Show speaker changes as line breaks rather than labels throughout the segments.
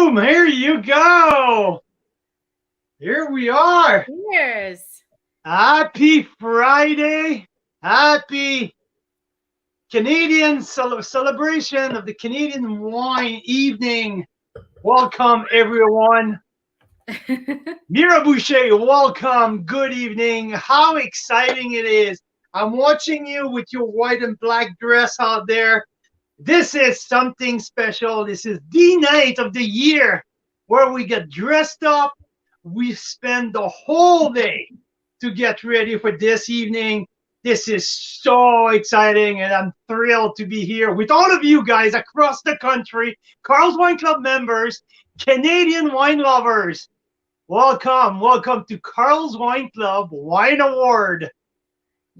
Boom! Here you go. Here we are.
Cheers.
Happy Friday. Happy Canadian celebration of the Canadian wine evening. Welcome, everyone. Mira Boucher, welcome. Good evening. How exciting it is. I'm watching you with your white and black dress out there. This is something special. This is the night of the year where we get dressed up. We spend the whole day to get ready for this evening. This is so exciting, and I'm thrilled to be here with all of you guys across the country, Carl's Wine Club members, Canadian wine lovers. Welcome, welcome to Carl's Wine Club Wine Award.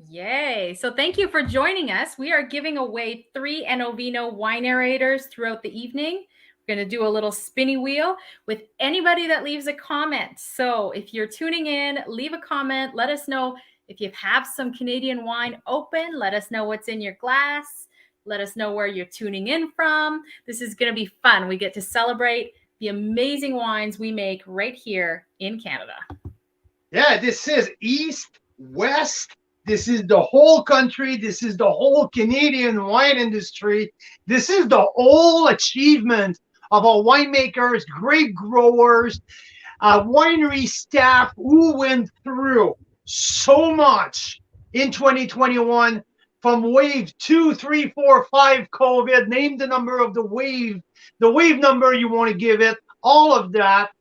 Yay. So thank you for joining us. We are giving away 3 Enovino wine narrators throughout the evening. We're going to do a little spinny wheel with anybody that leaves a comment. So if you're tuning in, leave a comment. Let us know if you have some Canadian wine open. Let us know what's in your glass. Let us know where you're tuning in from. This is going to be fun. We get to celebrate the amazing wines we make right here in Canada.
Yeah, this is East, West. This is the whole country. This is the whole Canadian wine industry. This is the whole achievement of our winemakers, grape growers, winery staff who went through so much in 2021 from wave 2, 3, 4, 5 COVID. Name the number of the wave number you want to give it, all of that.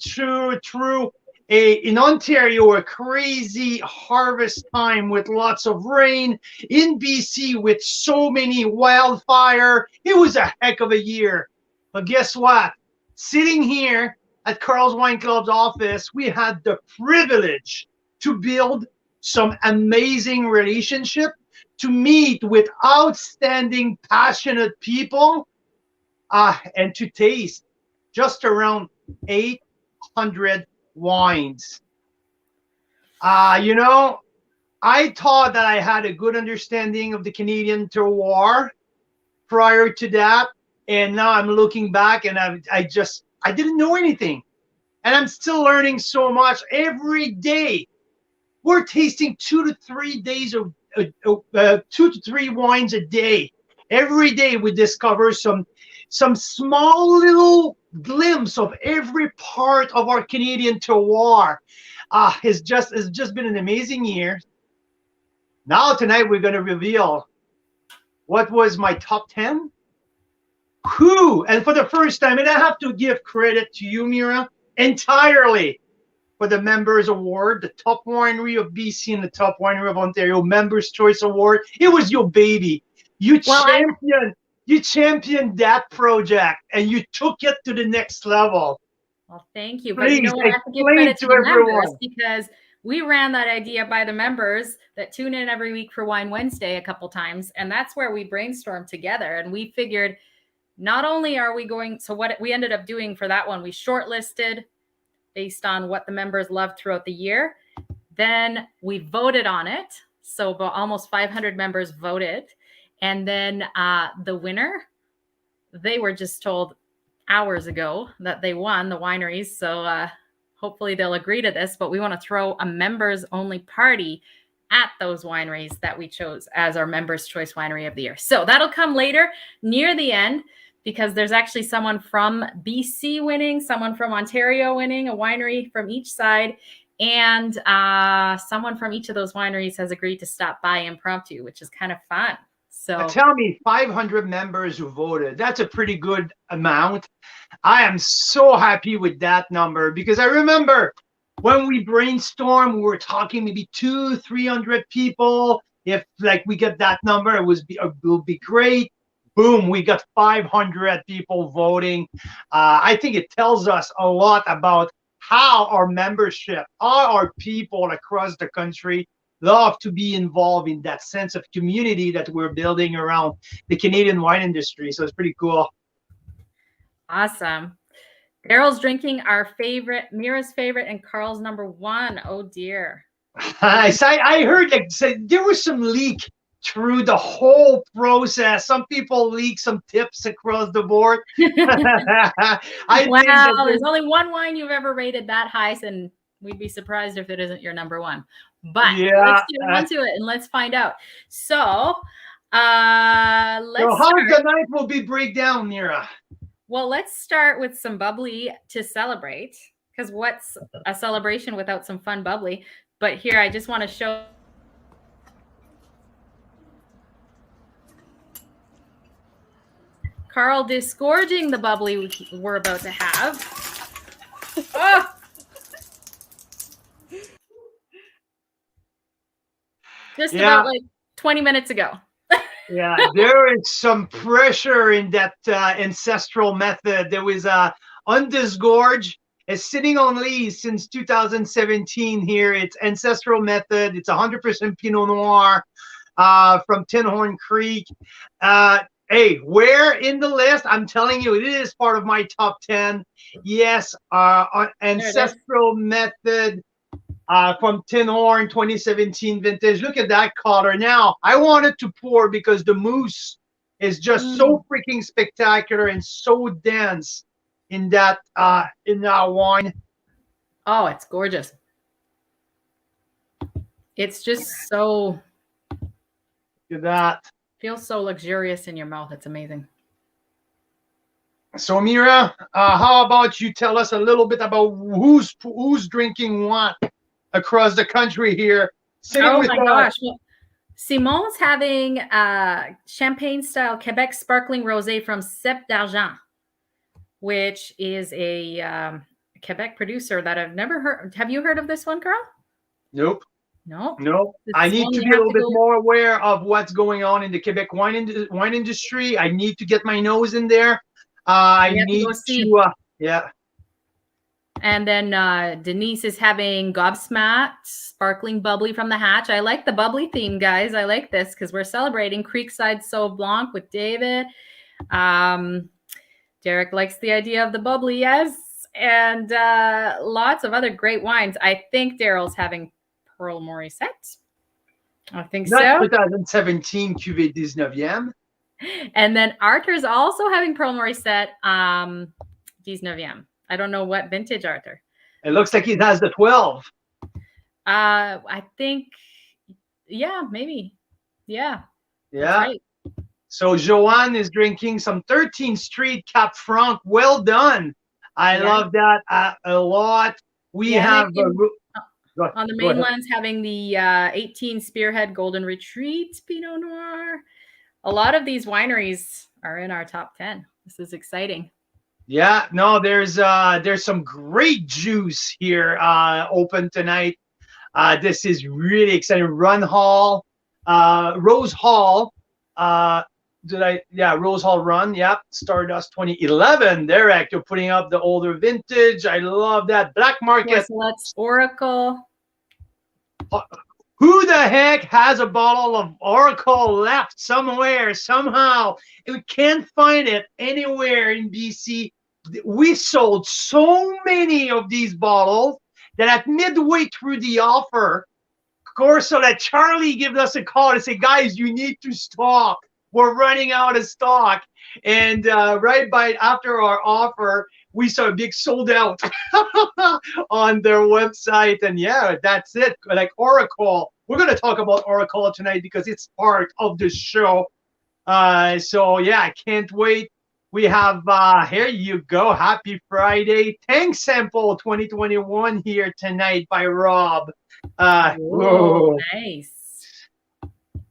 True. In Ontario, a crazy harvest time with lots of rain. In BC, with so many wildfire. It was a heck of a year. But guess what? Sitting here at Carl's Wine Club's office, we had the privilege to build some amazing relationship, to meet with outstanding, passionate people, and to taste just around 800 wines. I thought that I had a good understanding of the Canadian terroir prior to that, and now I'm looking back and I didn't know anything, and I'm still learning so much every day. We're tasting 2 to 3 days of 2 to 3 wines a day. Every day we discover some small little glimpse of every part of our Canadian terroir. It's just been an amazing year. Now tonight we're going to reveal what was my top 10. And for the first time, and I have to give credit to you, Mira, entirely for the Members Award, the Top Winery of BC and the Top Winery of Ontario Members Choice Award. It was your baby. You championed that project, and you took it to the next level.
Well, thank you.
Please,
but you know what? I have to give credit to the members, because we ran that idea by the members that tune in every week for Wine Wednesday a couple times. And that's where we brainstormed together. And we figured not only are we going, so what we ended up doing for that one, we shortlisted based on what the members loved throughout the year. Then we voted on it. So about almost 500 members voted. And then the winner, they were just told hours ago that they won, the wineries. So hopefully they'll agree to this, but we want to throw a members only party at those wineries that we chose as our Members Choice Winery of the Year. So that'll come later near the end, because there's actually someone from BC winning, someone from Ontario winning, a winery from each side. And someone from each of those wineries has agreed to stop by impromptu, which is kind of fun. So
tell me, 500 members who voted, that's a pretty good amount. I am so happy with that number, because I remember when we brainstormed, we were talking maybe 200-300 people. If we get that number, it will be great. Boom, we got 500 people voting. I think it tells us a lot about how our membership, our people across the country love to be involved in that sense of community that we're building around the Canadian wine industry. So it's pretty cool.
Awesome. Daryl's drinking our favorite, Mira's favorite, and Carl's number 1. Oh dear.
I heard there was some leak through the whole process. Some people leak some tips across the board. I
wow,
think that
there's only one wine you've ever rated that high, and we'd be surprised if it isn't your number one. But let's get onto it and let's find out. So how
the night will be breakdown, Mira?
Well, let's start with some bubbly to celebrate, because what's a celebration without some fun bubbly? But here, I just want to show. Carl disgorging the bubbly we're about to have. Oh! Just about like 20 minutes ago.
Yeah, there is some pressure in that ancestral method. There was undisgorged. It's sitting on lease since 2017 here. It's ancestral method. It's 100% Pinot Noir from Tin Horn Creek. Hey, where in the list? I'm telling you, it is part of my top 10. Yes, ancestral method from Tin Horn 2017 vintage. Look at that color. Now, I wanted to pour because the mousse is just so freaking spectacular and so dense in that wine.
Oh, it's gorgeous. It's just so.
Look at that.
Feels so luxurious in your mouth. It's amazing.
So, Mira, how about you tell us a little bit about who's drinking what across the country here?
Oh my gosh. Well, Simon's having champagne-style Quebec sparkling rosé from Cep d'Argent, which is a Quebec producer that I've never heard. Have you heard of this one, Carl?
Nope.
No.
I need to be a little bit more aware of what's going on in the Quebec wine industry. I need to get my nose in there. I need to yeah.
And then Denise is having Gobsmacked sparkling bubbly from the hatch. I like the bubbly theme, guys. I like this because we're celebrating Creekside Sauv Blanc with David. Derek likes the idea of the bubbly, yes. And lots of other great wines. I think Daryl's having Pearl Morissette. I think so.
2017 Cuvée 19e.
And then Arthur's also having Pearl Morissette 19e. I don't know what vintage, Arthur.
It looks like he has the 12.
I think, yeah, maybe. Yeah.
Yeah.
Right.
So Joanne is drinking some 13th Street Cap Franc. Well done. I love that a lot. We have...
on the mainland's having the 18 Spearhead Golden Retreat Pinot Noir. A lot of these wineries are in our top 10. This is exciting.
Yeah, no, there's some great juice here open tonight. This is really exciting. Rose Hall. Rose Hall Run. Yep, Stardust 2011. They're actually putting up the older vintage. I love that. Black Market.
So that's Oracle.
Who the heck has a bottle of Oracle left somewhere, somehow? We can't find it anywhere in BC. We sold so many of these bottles that at midway through the offer, of course, so that Charlie gives us a call and say, guys, you need to stock. We're running out of stock. And after our offer, we saw a big sold out on their website. And yeah, that's it. Like Oracle. We're going to talk about Oracle tonight because it's part of the show. So yeah, I can't wait. We have, here you go. Happy Friday. Tank Sample 2021 here tonight by Rob.
Nice.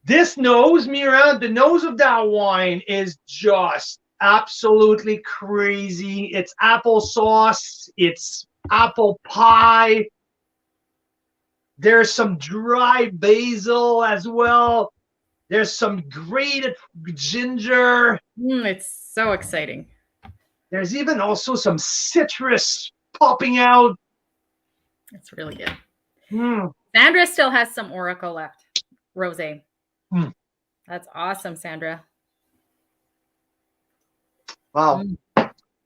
This nose, Mira, the nose of that wine is just absolutely crazy. It's applesauce. It's apple pie. There's some dry basil as well. There's some grated ginger.
It's so exciting.
There's even also some citrus popping out.
It's really good. Sandra still has some Oracle left. Rosé. That's awesome, Sandra.
Wow.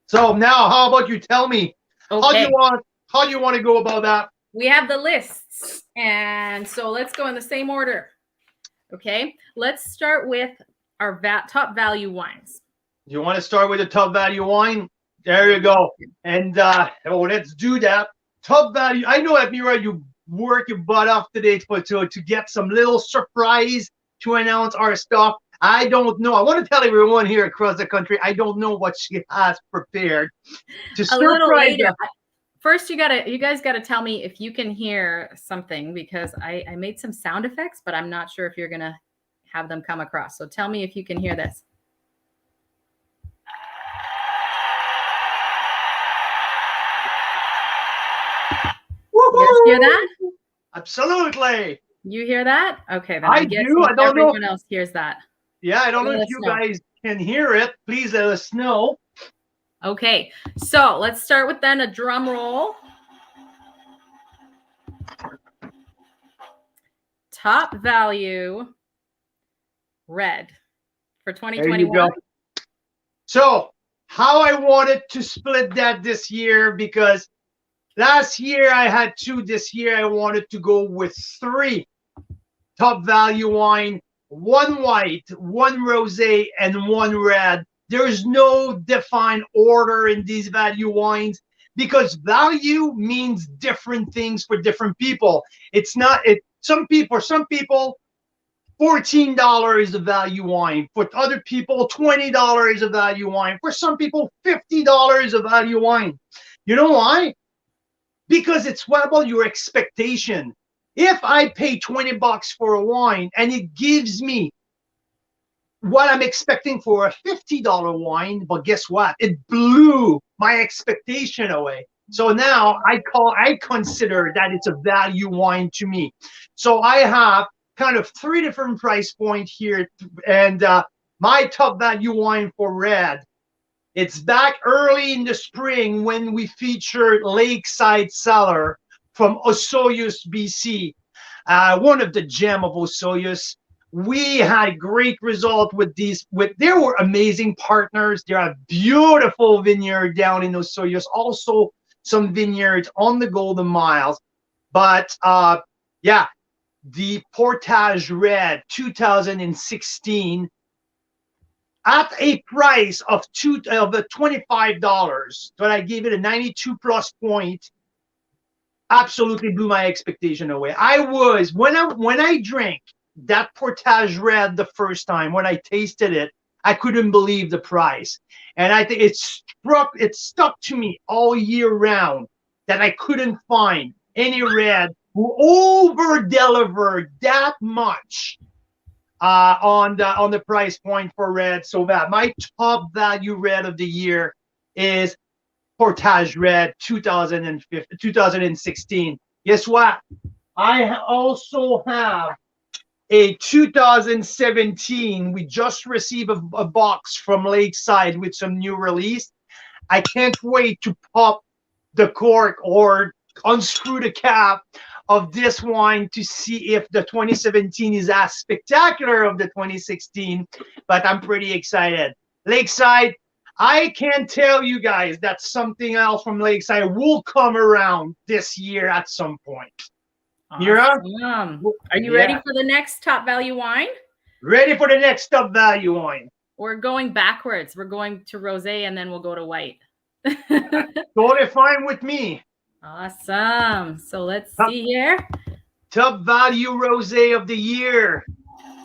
So now, how about you tell me how do you want to go about that?
We have the lists, and so let's go in the same order. Okay, let's start with our top value wines.
You want to start with the top value wine? There you go. And let's do that. Top value. I know that, Mira, you work your butt off today to get some little surprise to announce our stuff. I don't know. I want to tell everyone here across the country, I don't know what she has prepared to surprise
a little later.
us.
First, you guys gotta tell me if you can hear something, because I made some sound effects, but I'm not sure if you're gonna have them come across. So tell me if you can hear this. You guys hear that?
Absolutely.
You hear that? Okay, then
I do. I don't know.
Everyone else hears that.
Yeah, I don't know if you guys can hear it. Please let us know.
Okay, so let's start with then a drum roll. Top value red for 2021. There you go.
So how I wanted to split that this year, because last year I had 2. This year I wanted to go with 3 top value wine, 1 white, 1 rosé, and 1 red. There is no defined order in these value wines, because value means different things for different people. It's not it. Some people, $14 is a value wine. For other people, $20 is a value wine. For some people, $50 is a value wine. You know why? Because it's what about your expectation. If I pay $20 for a wine and it gives me what I'm expecting for a $50 wine, but guess what? It blew my expectation away. So now I consider that it's a value wine to me. So I have kind of 3 different price points here, and my top value wine for red. It's back early in the spring when we featured Lakeside Cellar from Osoyoos, BC. One of the gem of Osoyoos. We had great result with these. They were amazing partners. They're a beautiful vineyard down in Osoyoos. Also some vineyards on the Golden Miles. But yeah, the Portage Red 2016 at a price of $25, but I gave it a 92 plus point. Absolutely blew my expectation away. I was when I drank that Portage Red the first time, when I tasted it, I couldn't believe the price. And I think it stuck to me all year round that I couldn't find any red who over-delivered that much on the price point for red. So that my top value red of the year is Portage Red 2016. Guess what? I also have a 2017. We just received a box from Lakeside with some new release. I can't wait to pop the cork or unscrew the cap of this wine to see if the 2017 is as spectacular of the 2016, but I'm pretty excited. Lakeside, I can tell you guys that something else from Lakeside will come around this year at some point. Mira?
Awesome. Are you ready for the next top value wine?
Ready for the next top value wine.
We're going backwards. We're going to rosé and then we'll go to white.
Totally fine with me.
Awesome. So let's see here.
Top value rosé of the year.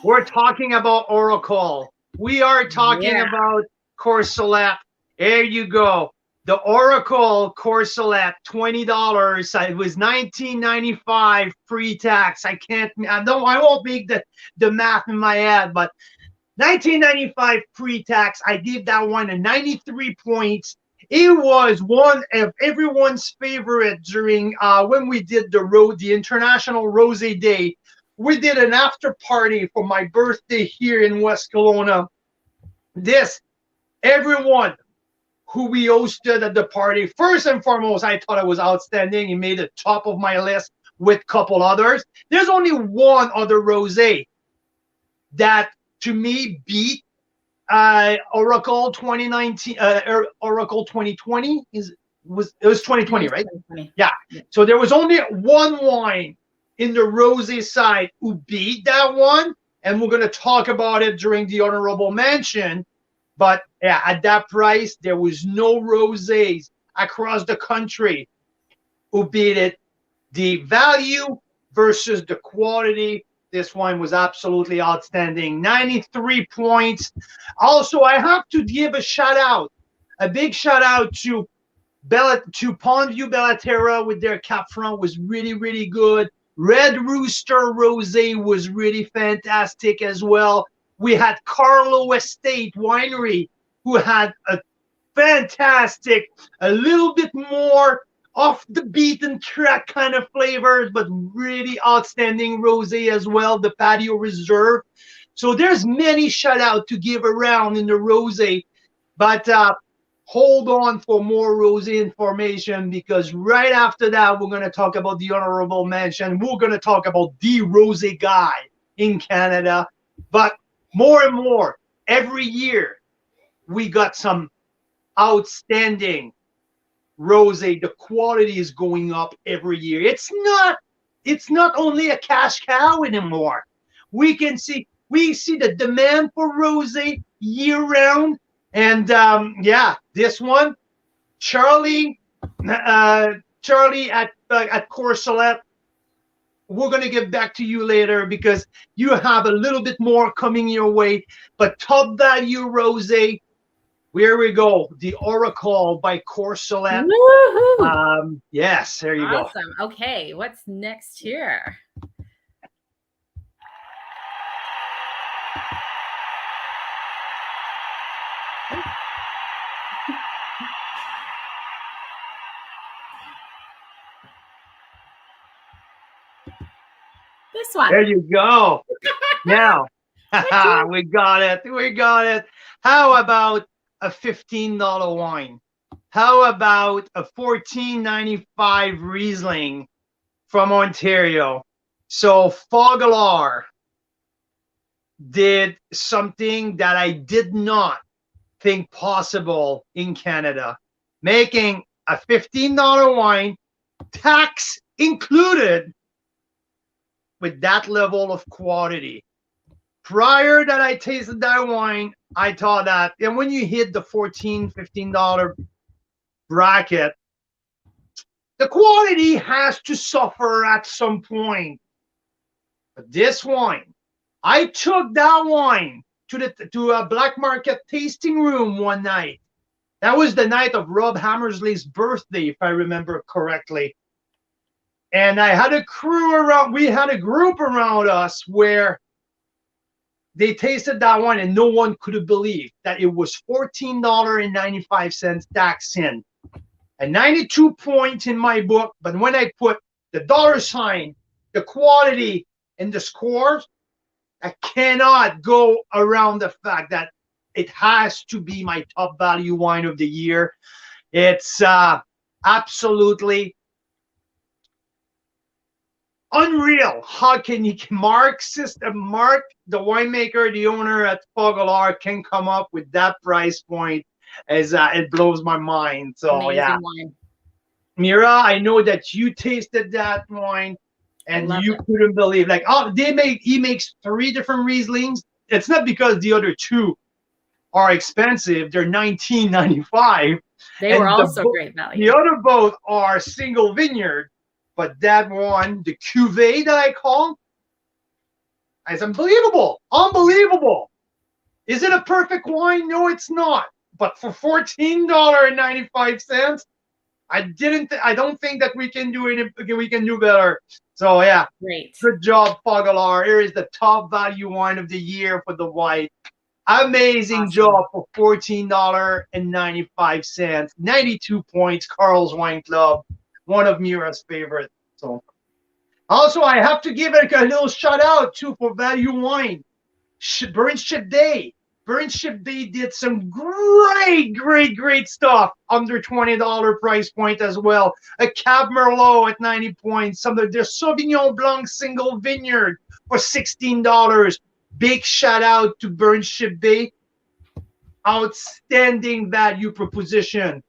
We're talking about Oracle. We are talking about Courcelette. There you go. The Oracle Courcelette, $20. It was $19.95 pre-tax. I won't make the math in my head, but $19.95 pre-tax. I gave that one a 93 points. It was one of everyone's favorite during when we did the International Rosé Day. We did an after party for my birthday here in West Kelowna. Everyone who we hosted at the party, first and foremost, I thought it was outstanding. It made the top of my list with a couple others. There's only one other rosé that to me beat Oracle 2019, Oracle 2020 it was 2020, right? 2020. Yeah. So there was only one wine in the rosé side who beat that one, and we're going to talk about it during the honorable mention. But yeah, at that price, there was no rosés across the country who beat it. The value versus the quality. This wine was absolutely outstanding. 93 points. Also, I have to give a shout out, a big shout out to Pondview Belatera with their Cap Franc was really, really good. Red Rooster Rosé was really fantastic as well. We had Carlo Estate Winery, who had a fantastic, a little bit more off the beaten track kind of flavors, but really outstanding rosé as well, the Patio Reserve. So there's many shout out to give around in the rosé, but hold on for more rosé information, because right after that, we're going to talk about the honorable mention. We're going to talk about the rosé guy in Canada. But more and more, every year, we got some outstanding rosé. The quality is going up every year. It's not only a cash cow anymore. We see the demand for rosé year round. And yeah, this one, Charlie at Courcelette, we're going to get back to you later because you have a little bit more coming your way. But top value rosé, here we go. The Oracle by Courcelette. Yes, there you go.
Awesome. Okay, what's next here? This one.
There you go. Now, we got it. We got it. How about a $15 wine? How about a $14.95 Riesling from Ontario? So Fogelar did something that I did not think possible in Canada, making a $15 wine, tax included, with that level of quality. Prior that I tasted that wine, I thought that, and when you hit the $14, $15 bracket, the quality has to suffer at some point. But this wine, I took that wine to a black market tasting room one night. That was the night of Rob Hammersley's birthday, if I remember correctly. And I had a crew around, we had a group around us where they tasted that wine and no one could have believed that it was $14.95 tax in. And 92 points in my book, but when I put the dollar sign, the quality, and the scores, I cannot go around the fact that it has to be my top value wine of the year. It's absolutely unreal. How can you, Mark, the winemaker, the owner at Fogelar, can come up with that price point? As it blows my mind. So amazing, yeah, wine. Mira, I know that you tasted that wine and you couldn't believe, like, oh, he makes 3 different Rieslings. It's not because the other 2 are expensive. They're $19.95.
They were also great value.
The other both are single vineyard. But that one, the cuvee that I call, is unbelievable. Unbelievable. Is it a perfect wine? No, it's not. But for $14.95, I don't think that we can do it. We can do better. So yeah,
great.
Good job, Fogelar. Here is the top value wine of the year for the white. Amazing job for $14.95. 92 points. Carl's Wine Club, one of Mira's favorites. So also, I have to give a little shout out too for value wine. Burnt Ship Day. Burnt Ship Day did some great stuff under $20 price point as well. A Cab Merlot at 90 points. Some of their Sauvignon Blanc single vineyard for $16. Big shout out to Burnt Ship Day. Outstanding value proposition.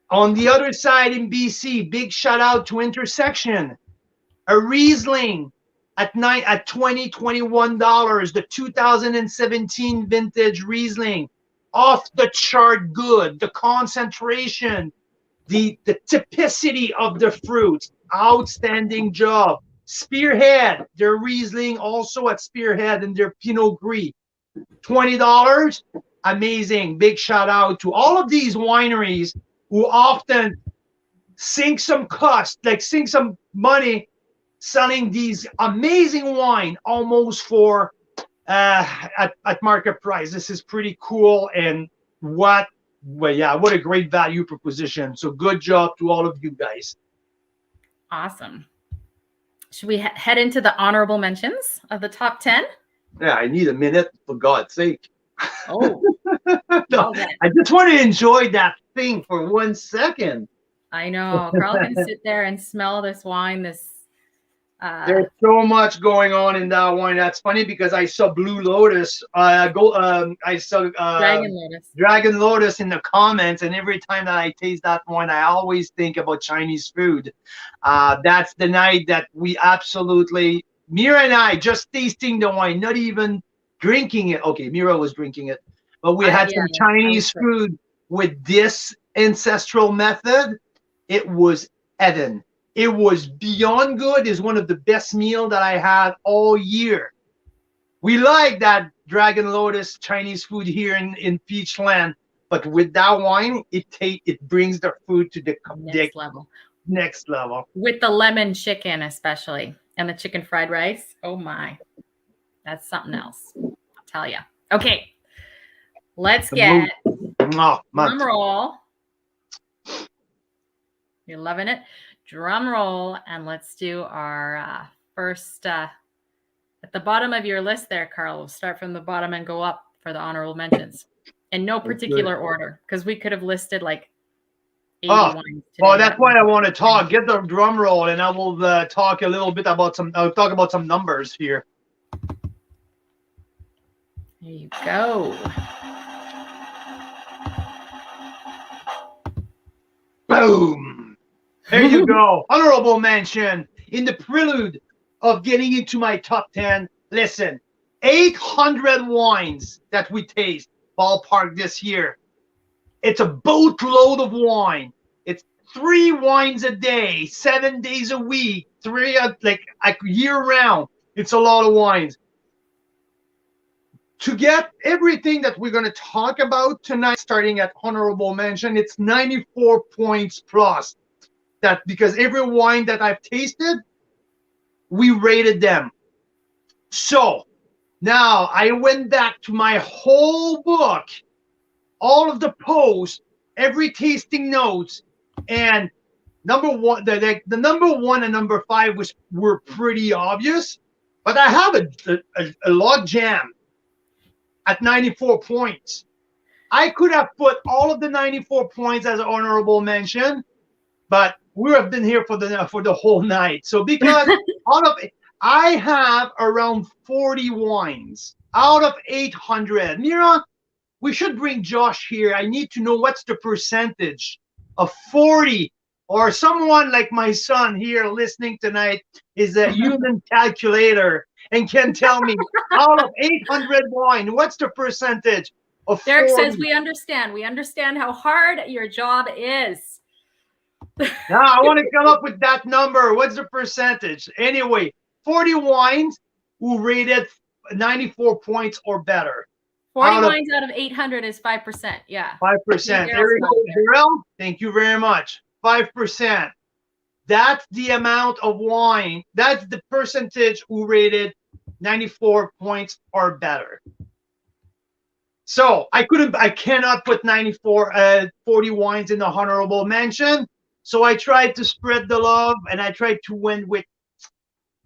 On the other side in BC, big shout out to Intersection. A Riesling at $21, the 2017 vintage Riesling, off the chart good. The concentration, the typicity of the fruit, outstanding job. Spearhead, their Riesling also at Spearhead, and their Pinot Gris, $20. Amazing. Big shout out to all of these wineries who often sink some cost, like sink some money selling these amazing wine almost for at market price. This is pretty cool, and what a great value proposition. So good job to all of you guys.
Awesome. Should we head into the honorable mentions of the top 10?
Yeah, I need a minute, for God's sake.
Oh,
no, I just want to enjoy that thing for 1 second.
I know. Carl can sit there and smell this wine.
There's so much going on in that wine. That's funny because I saw Blue Lotus. I saw Dragon Lotus in the comments, and every time that I taste that wine, I always think about Chinese food. That's the night that we absolutely, Mira and I, just tasting the wine, not even drinking it. Okay, Mira was drinking it, but we had some Chinese food with this Ancestral Method. It was heaven. It was beyond good. It's one of the best meals that I had all year. We like that Dragon Lotus Chinese food here in Peachland, but with that wine, it brings the food to the next level. Next level.
With the lemon chicken, especially, and the chicken fried rice. Oh my, that's something else. I'll tell you. Okay, let's get drum roll. You're loving it. Drum roll, and let's do our first at the bottom of your list there, Carl. We'll start from the bottom and go up for the honorable mentions in no particular order, because we could have listed like 80 wines today.
Well, that's why I want to talk. Get the drum roll, and I will talk a little bit about I'll talk about some numbers here.
There you go.
Boom. There you go. Honorable mention in the prelude of getting into my top 10. Listen, 800 wines that we taste ballpark this year. It's a boatload of wine. It's 3 wines a day, 7 days a week, 3 like year round. It's a lot of wines. To get everything that we're going to talk about tonight, starting at honorable mention, it's 94 points plus. That because every wine that I've tasted, we rated them. So now I went back to my whole book, all of the posts, every tasting notes, and number one, the number 1 and number 5 were pretty obvious, but I have a log jam at 94 points. I could have put all of the 94 points as an honorable mention, but we have been here for the whole night. So because I have around 40 wines out of 800. Mira, we should bring Josh here. I need to know what's the percentage of 40, or someone like my son here listening tonight is a human calculator and can tell me out of 800 wine, what's the percentage of 40?
Derek says we understand how hard your job is.
Now I want to come up with that number. What's the percentage? Anyway, 40 wines who rated 94 points or better.
40 wines out of 800 is 5%. Yeah.
5%. There you go, Darrell. Thank you very much. 5%. That's the amount of wine. That's the percentage who rated 94 points or better. So I cannot put 40 wines in the honorable mention. So I tried to spread the love, and I tried to win with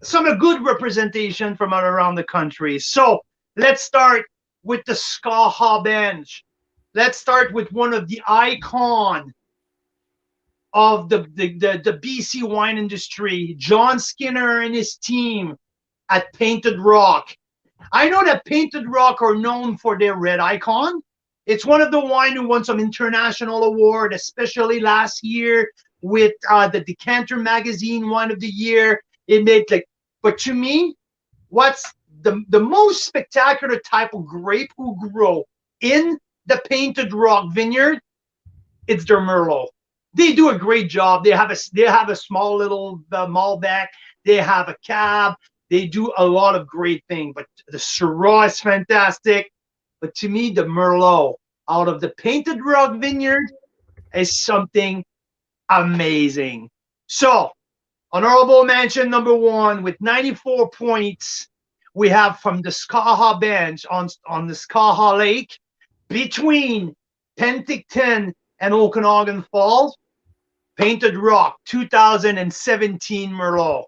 some good representation from around the country. So let's start with the Skaha bench. Let's start with one of the icon of the BC wine industry, John Skinner and his team at Painted Rock. I know that Painted Rock are known for their red icon. It's one of the wine who won some international award, especially last year with the Decanter Magazine Wine of the Year. It made like But to me, what's the most spectacular type of grape who grow in the Painted Rock Vineyard, it's their Merlot. They do a great job. They have a small little Malbec. They have a Cab. They do a lot of great things. But the Syrah is fantastic. But to me, the Merlot out of the Painted Rock Vineyard is something amazing. So, honorable mention number 1 with 94 points. We have from the Skaha bench on the Skaha Lake between Penticton and Okanagan Falls, Painted Rock 2017 Merlot.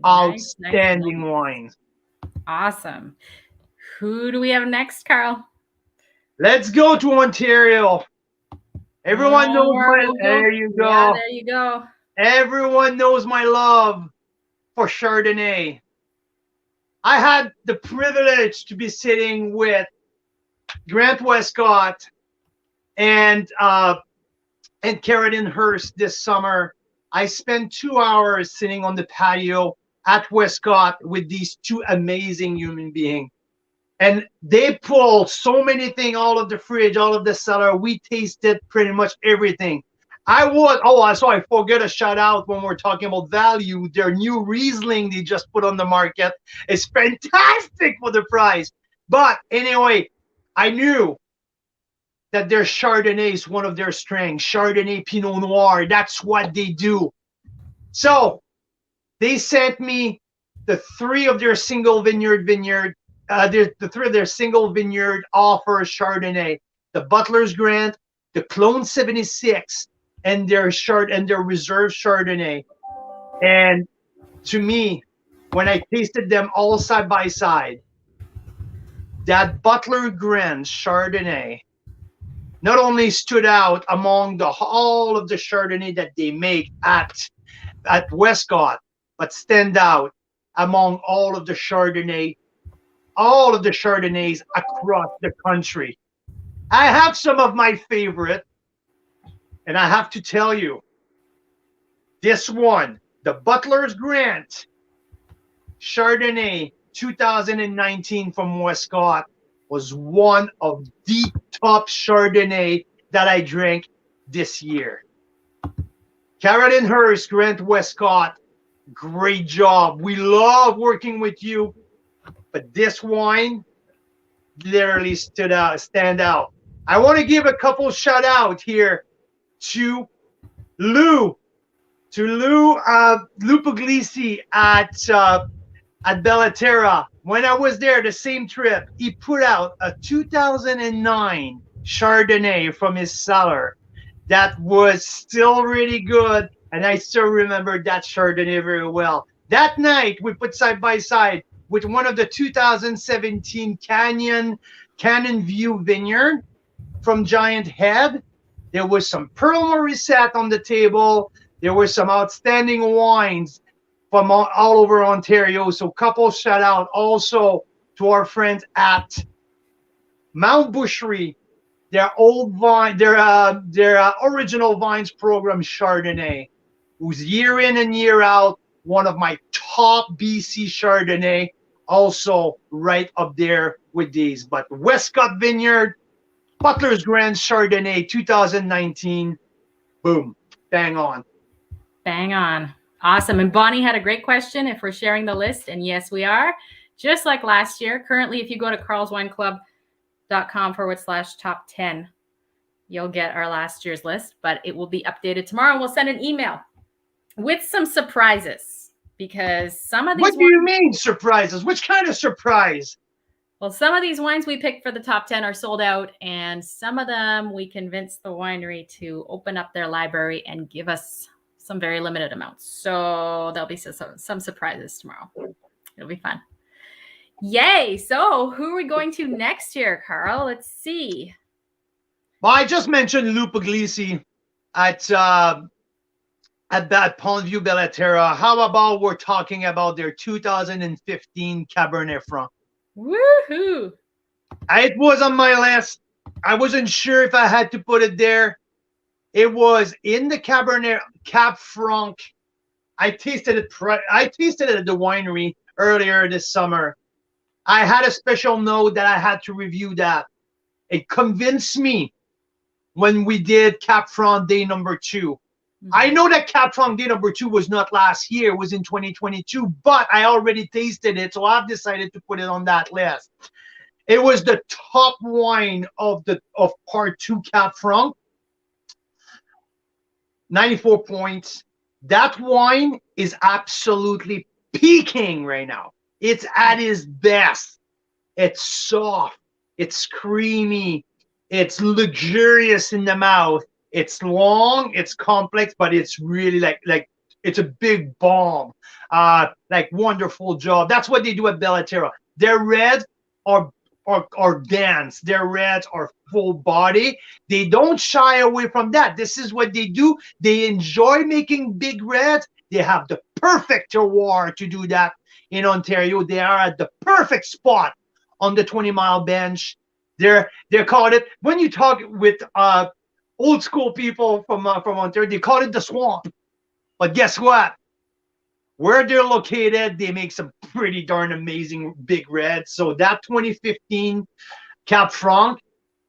Nice,
Outstanding
nice.
wine.
Awesome. Who do we have next, Carl?
Let's go to Ontario. Everyone knows my. There you go.
Yeah, there you go.
Everyone knows my love for Chardonnay. I had the privilege to be sitting with Grant Westcott and Carolyn Hurst this summer. I spent 2 hours sitting on the patio at Westcott with these two amazing human beings. And they pulled so many things out of the fridge, out of the cellar. We tasted pretty much everything. So I forget a shout out when we're talking about value. Their new Riesling they just put on the market is fantastic for the price. But anyway, I knew that their Chardonnay is one of their strengths. Chardonnay, Pinot Noir, that's what they do. So they sent me the 3 of their single vineyard, the 3 of their single vineyard offer Chardonnay, the Butler's Grant, the Clone 76, and their reserve Chardonnay. And to me, when I tasted them all side by side, that Butler Grant Chardonnay not only stood out among all of the Chardonnay that they make at Westcott, but stand out among all of the Chardonnays across the country. I have some of my favorite, and I have to tell you, this one, the Butler's Grant Chardonnay 2019 from Westcott, was one of the top Chardonnay that I drank this year. Carolyn Hurst, Grant Westcott, great job. We love working with you, but this wine literally stand out. I want to give a couple shout out here to Lou Puglisi at Belatera. When I was there, the same trip, he put out a 2009 Chardonnay from his cellar that was still really good, and I still remember that Chardonnay very well. That night, we put side by side with one of the 2017 Canyon View Vineyard from Giant Head. There was some Pearl Morissette on the table. There were some outstanding wines from all over Ontario. So couple shout out also to our friends at Mount Boucherie, their original vines program Chardonnay, who's year in and year out one of my top BC Chardonnay, also right up there with these. But Westcott Vineyard, Butler's Grant Chardonnay 2019, boom, bang on.
Bang on. Awesome. And Bonnie had a great question if we're sharing the list. And yes, we are. Just like last year. Currently, if you go to carlswineclub.com/top 10, you'll get our last year's list, but it will be updated tomorrow. We'll send an email with some surprises because some of these.
What do you mean surprises? Which kind of surprise?
Well, some of these wines we picked for the top 10 are sold out, and some of them we convinced the winery to open up their library and give us some very limited amounts. So there'll be some surprises tomorrow. It'll be fun. Yay. So who are we going to next year, Carl? Let's see.
Well, I just mentioned Lou Puglisi at Pondview Belatera. How about we're talking about their 2015 Cabernet Franc?
Woohoo!
It was on my list. I wasn't sure if I had to put it there. It was in the Cabernet Cab Franc I tasted it. I tasted it at the winery earlier this summer. I had a special note that I had to review that. It convinced me when we did Cap Franc Day number 2. I know that Cap Franc Day number 2 was not last year, it was in 2022, but I already tasted it, so I've decided to put it on that list. It was the top wine of part 2 Cap Franc. 94 points. That wine is absolutely peaking right now. It's at its best. It's soft. It's creamy. It's luxurious in the mouth. It's long. It's complex, but it's really like it's a big bomb. Like wonderful job. That's what they do at Belatera. Their reds are dense. Their reds are full body. They don't shy away from that. This is what they do. They enjoy making big reds. They have the perfect terroir to do that in Ontario. They are at the perfect spot on the 20-mile bench. They're called it, when you talk with old school people from Ontario, they call it the swamp. But guess what? Where they're located, they make some pretty darn amazing big reds. So that 2015 Cap Franc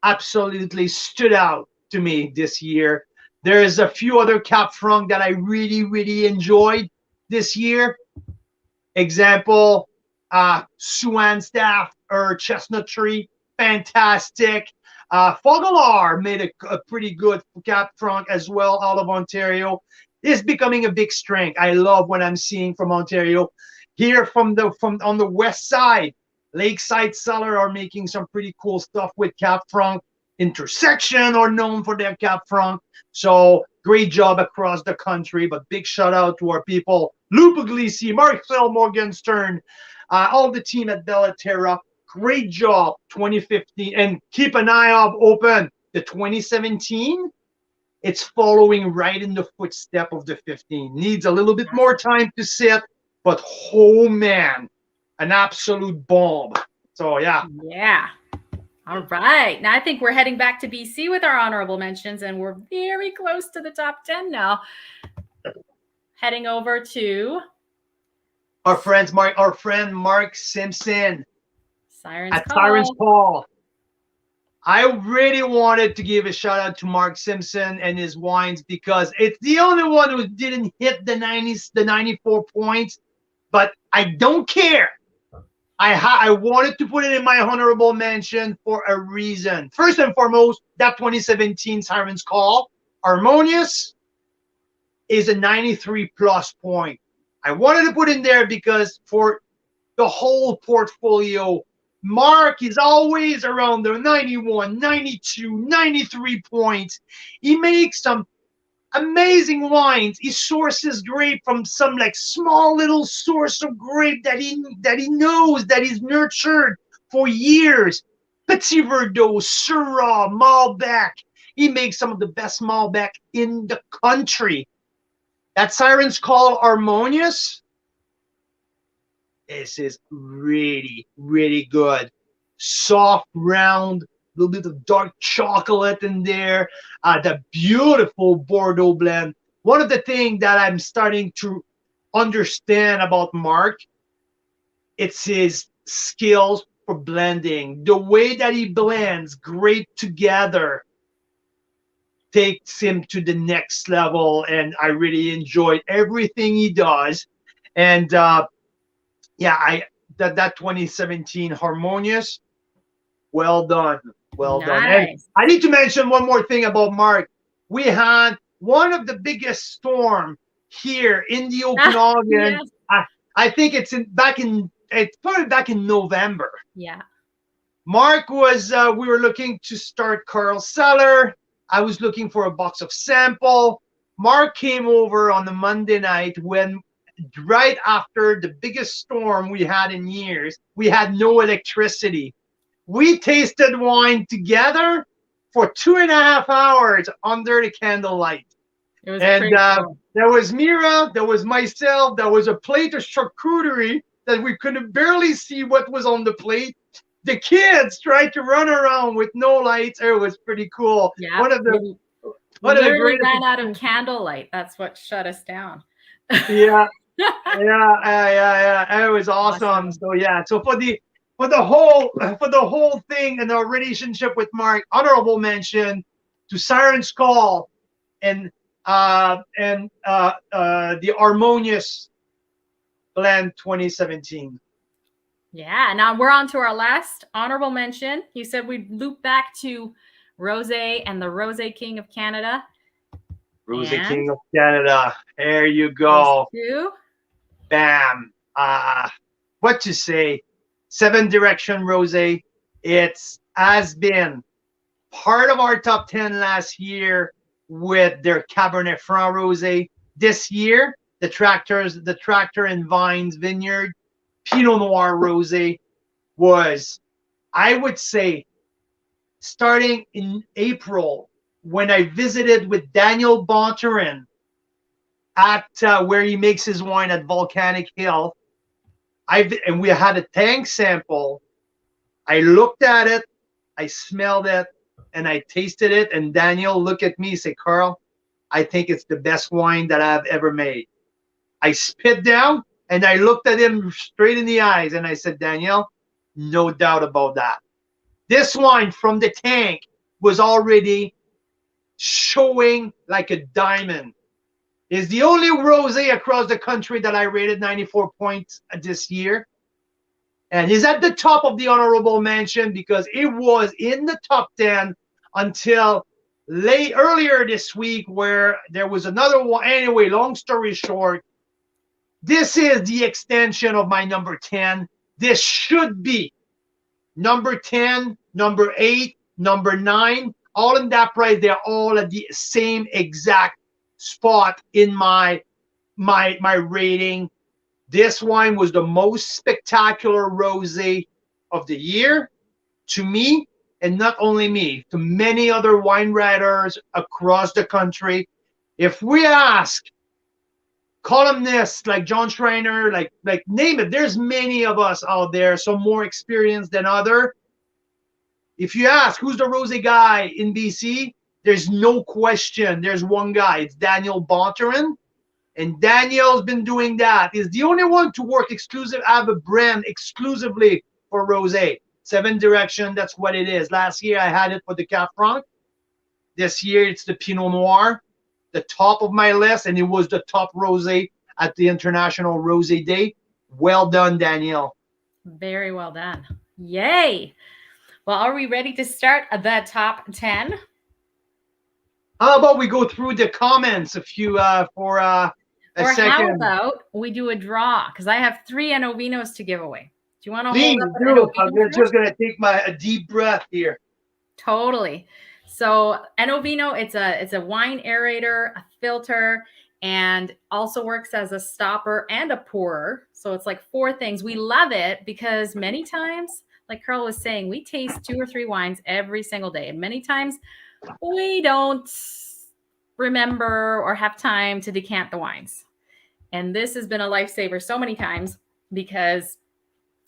absolutely stood out to me this year. There's a few other Cap Franc that I really, really enjoyed this year. Example, Suan Staff or Chestnut Tree, fantastic. Fogalar made a pretty good Cap Franc as well out of Ontario. It's becoming a big strength. I love what I'm seeing from Ontario. Here from on the west side, Lakeside Cellar are making some pretty cool stuff with Cap Franc. Intersection are known for their Cap Franc. So great job across the country. But big shout out to our people, Lou Puglisi, Marcel Morgenster, all the team at Belatera. Great job 2015. And keep an eye open. The 2017, it's following right in the footstep of the 15. Needs a little bit more time to sit, but oh man, an absolute bomb. So yeah.
Yeah. All right. Now I think we're heading back to BC with our honorable mentions, and we're very close to the top 10 now. Heading over to
our friend Mark Simpson
Siren's
Call. I really wanted to give a shout out to Mark Simpson and his wines because it's the only one who didn't hit the 94 points, but I don't care. I wanted to put it in my honorable mention for a reason. First and foremost, that 2017 Siren's Call, Harmonious, is a 93 plus point. I wanted to put in there because for the whole portfolio, Mark is always around the 91, 92, 93 points. He makes some amazing wines. He sources grape from some like small little source of grape that he knows, that he's nurtured for years. Petit Verdot, Syrah, Malbec. He makes some of the best Malbec in the country. That Siren's Call Harmonious. This is really, really good. Soft, round, a little bit of dark chocolate in there. The beautiful Bordeaux blend. One of the things that I'm starting to understand about Mark, it's his skills for blending. The way that he blends grape together takes him to the next level, and I really enjoyed everything he does. And yeah, that 2017 Harmonious, well done. Well done. And I need to mention one more thing about Mark. We had one of the biggest storm here in the Okanagan. Yes. I think it's probably back in November.
Yeah.
Mark was, we were looking to start Carl's Cellar. I was looking for a box of sample. Mark came over on the Monday night when right after the biggest storm we had in years, we had no electricity. We tasted wine together for 2.5 hours under the candlelight.
It was pretty cool.
There was Mira, there was myself, there was a plate of charcuterie that we could barely see what was on the plate. The kids tried to run around with no lights. It was pretty cool.
Yeah, we literally ran out of candlelight. That's what shut us down.
Yeah, yeah. It was awesome. So yeah, so for the whole thing and the relationship with Mark, honorable mention to Siren's Call and the Harmonious Blend 2017.
Yeah, now we're on to our last honorable mention. You said we'd loop back to Rosé and the Rosé King of Canada.
Rosé King of Canada. There you go. Bam. What to say? Seven Direction Rosé. It's has been part of our top 10 last year with their Cabernet Franc Rosé. This year, the Tractor and Vines Vineyard Pinot Noir Rosé was, I would say, starting in April when I visited with Daniel Bonterin at where he makes his wine at Volcanic Hill. And we had a tank sample. I looked at it, I smelled it, and I tasted it. And Daniel looked at me and said, Carl, I think it's the best wine that I've ever made. I spit down and I looked at him straight in the eyes and I said, Daniel, no doubt about that. This wine from the tank was already showing like a diamond. It's the only rosé across the country that I rated 94 points this year. And is at the top of the honorable mention because it was in the top 10 until earlier this week where there was another one. Anyway, long story short, this is the extension of my number 10. This should be number 10, number 8, number 9, all in that price. They're all at the same exact spot in my rating. This wine was the most spectacular rosé of the year to me, and not only me, to many other wine writers across the country. If we ask columnists like John Schreiner, like name it, there's many of us out there, some more experienced than other. If you ask who's the rosé guy in BC, there's no question. There's one guy. It's Daniel Bonterin. And Daniel's been doing that. He's the only one to work have a brand exclusively for rosé. Seven Direction, that's what it is. Last year I had it for the Cab Franc. This year it's the Pinot Noir, the top of my list, and it was the top rosé at the International Rosé Day. Well done, Daniel.
Very well done. Yay. Well, are we ready to start the top 10?
How about we go through the comments for a second?
How about we do a draw? Because I have 3 Enovinos to give away. Do you want to
Please
hold up?
I'm just going to take a deep breath here.
Totally. So Enovino, it's a wine aerator, a filter, and also works as a stopper and a pourer. So it's like 4 things. We love it because many times, like Carl was saying, we taste 2 or 3 wines every single day. And many times we don't remember or have time to decant the wines. And this has been a lifesaver so many times because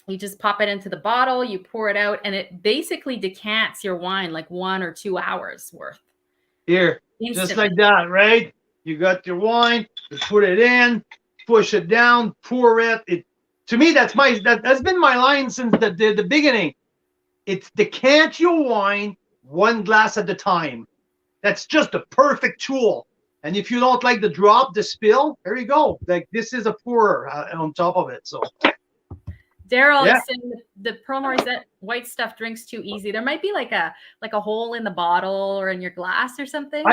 you just pop it into the bottle, you pour it out, and it basically decants your wine like 1 or 2 hours worth.
Here, instantly. Just like that, right? You got your wine, you put it in, push it down, pour it. To me, that's been my line since the beginning. It's decant your wine 1 glass at a time. That's just a perfect tool. And if you don't like the drop, the spill, there you go. Like this is a pourer on top of it. So.
Daryl is saying the Pearl Noisette white stuff drinks too easy. There might be like a hole in the bottle or in your glass or something.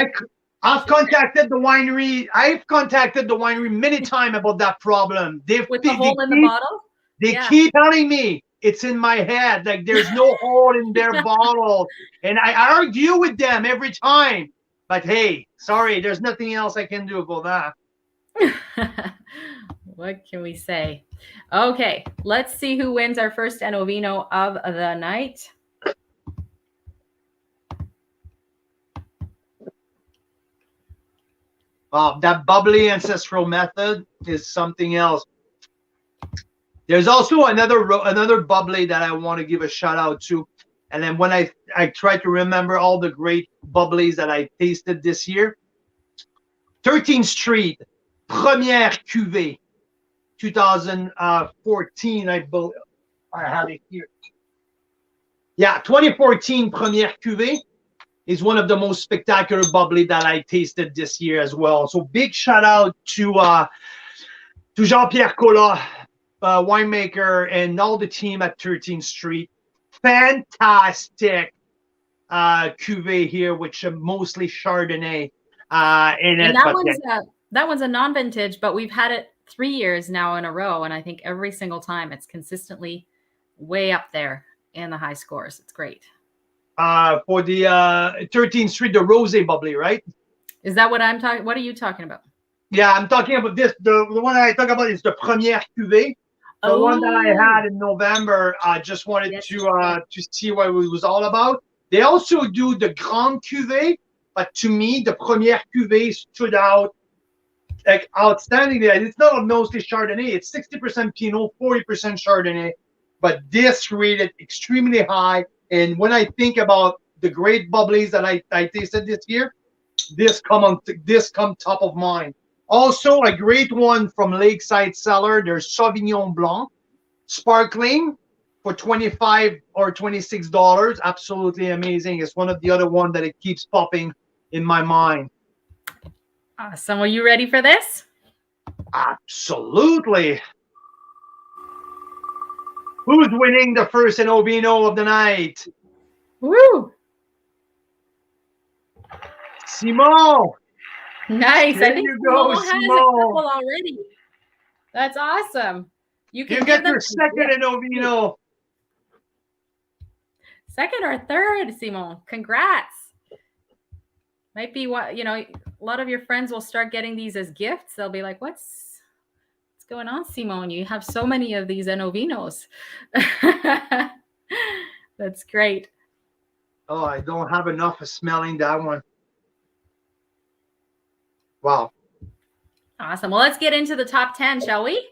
I've contacted the winery many times about that problem.
With the hole in the bottle?
They keep telling me it's in my head. Like there's no hole in their bottle. And I argue with them every time. But hey, sorry, there's nothing else I can do about that.
What can we say? Okay, let's see who wins our first Enovino of the night.
That bubbly Ancestral Method is something else. There's also another bubbly that I want to give a shout out to. And then when I try to remember all the great bubblies that I tasted this year, 13th Street première cuvée, 2014, I believe. I have it here. Yeah, 2014 première cuvée is one of the most spectacular bubbly that I tasted this year as well. So big shout out to Jean-Pierre Collat, winemaker, and all the team at 13th Street. Fantastic cuvée here, which are mostly Chardonnay in it.
That one's a non-vintage, but we've had it 3 years now in a row, and I think every single time it's consistently way up there in the high scores. It's great.
For the 13th Street, the rosé bubbly, right?
Is that what I'm talking? What are you talking about?
Yeah, I'm talking about this. The one I talk about is the première cuvée. The one that I had in November. I just wanted to see what it was all about. They also do the Grande Cuvée, but to me, the première cuvée stood out like outstanding. It's not mostly Chardonnay. It's 60% Pinot, 40% Chardonnay, but this rated extremely high. And when I think about the great bubblies that I tasted this year, this come top of mind. Also, a great one from Lakeside Cellar. There's Sauvignon Blanc, sparkling, for $25 or $26. Absolutely amazing. It's one of the other ones that it keeps popping in my mind.
Awesome. Are you ready for this?
Absolutely. Who's winning the first Novino of the night?
Woo!
Simon.
Nice.
There
I think
you go,
has
Simon.
a couple already. That's awesome. You
get your second Novino.
Second or third, Simon. Congrats. Might be what, a lot of your friends will start getting these as gifts. They'll be like, what's going on, Simon? You have so many of these Novinos. That's great.
Oh, I don't have enough of smelling that one. Wow.
Awesome. Well, let's get into the top 10, shall we?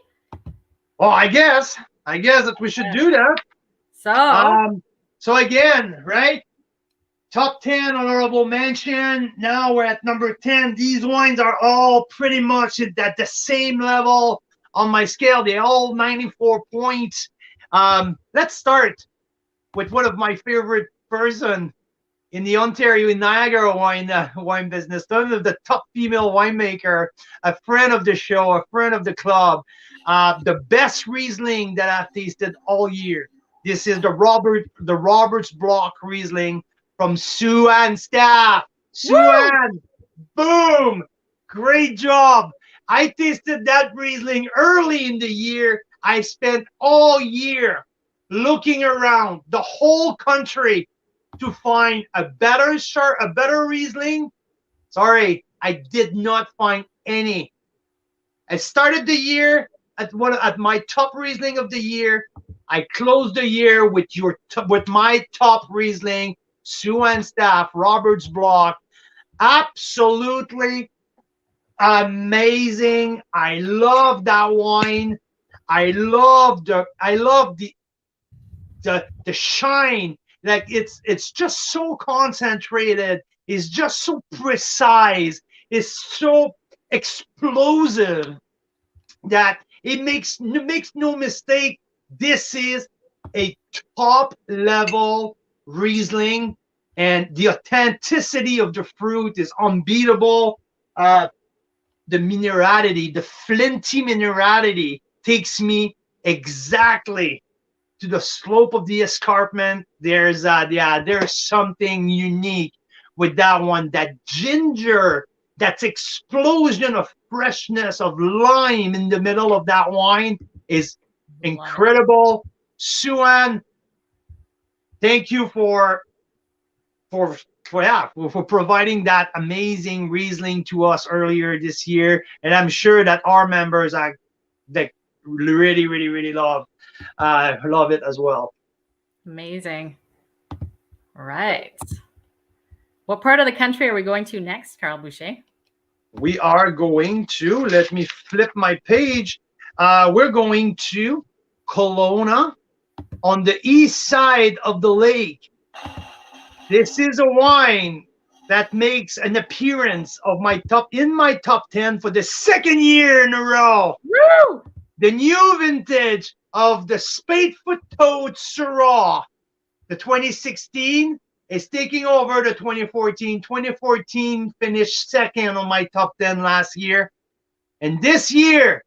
Oh, I guess that we should do that.
So
again, right? Top 10 honorable mention. Now we're at number 10. These wines are all pretty much at the same level on my scale. They're all 94 points. Let's start with one of my favorite person in the Ontario Niagara wine business, one of the top female winemaker, a friend of the show, a friend of the club, the best Riesling that I've tasted all year. This is the Roberts Block Riesling from Sue-Ann Staff. Sue-Ann, boom, great job. I tasted that Riesling early in the year. I spent all year looking around the whole country to find a better Riesling. Sorry, I did not find any. I started the year at my top Riesling of the year. I closed the year with my top Riesling, Sue-Ann Staff, Roberts Block. Absolutely amazing. I love that wine. I love the shine. Like it's just so concentrated. It's just so precise. It's so explosive that it makes no mistake. This is a top level Riesling, and the authenticity of the fruit is unbeatable. The minerality, the flinty minerality, takes me exactly to the slope of the escarpment. There's something unique with that one. That ginger, that explosion of freshness of lime in the middle of that wine is incredible. Sue-Ann, thank you for providing that amazing Riesling to us earlier this year, and I'm sure that our members they really love it as well.
Amazing. All right. What part of the country are we going to next, Carl Boucher?
We are going to, let me flip my page. We're going to Kelowna on the east side of the lake. This is a wine that makes an appearance of my top 10 for the second year in a row.
Woo!
The new vintage of the Spadefoot Toad Syrah. The 2016 is taking over the 2014. 2014 finished second on my top 10 last year. And this year,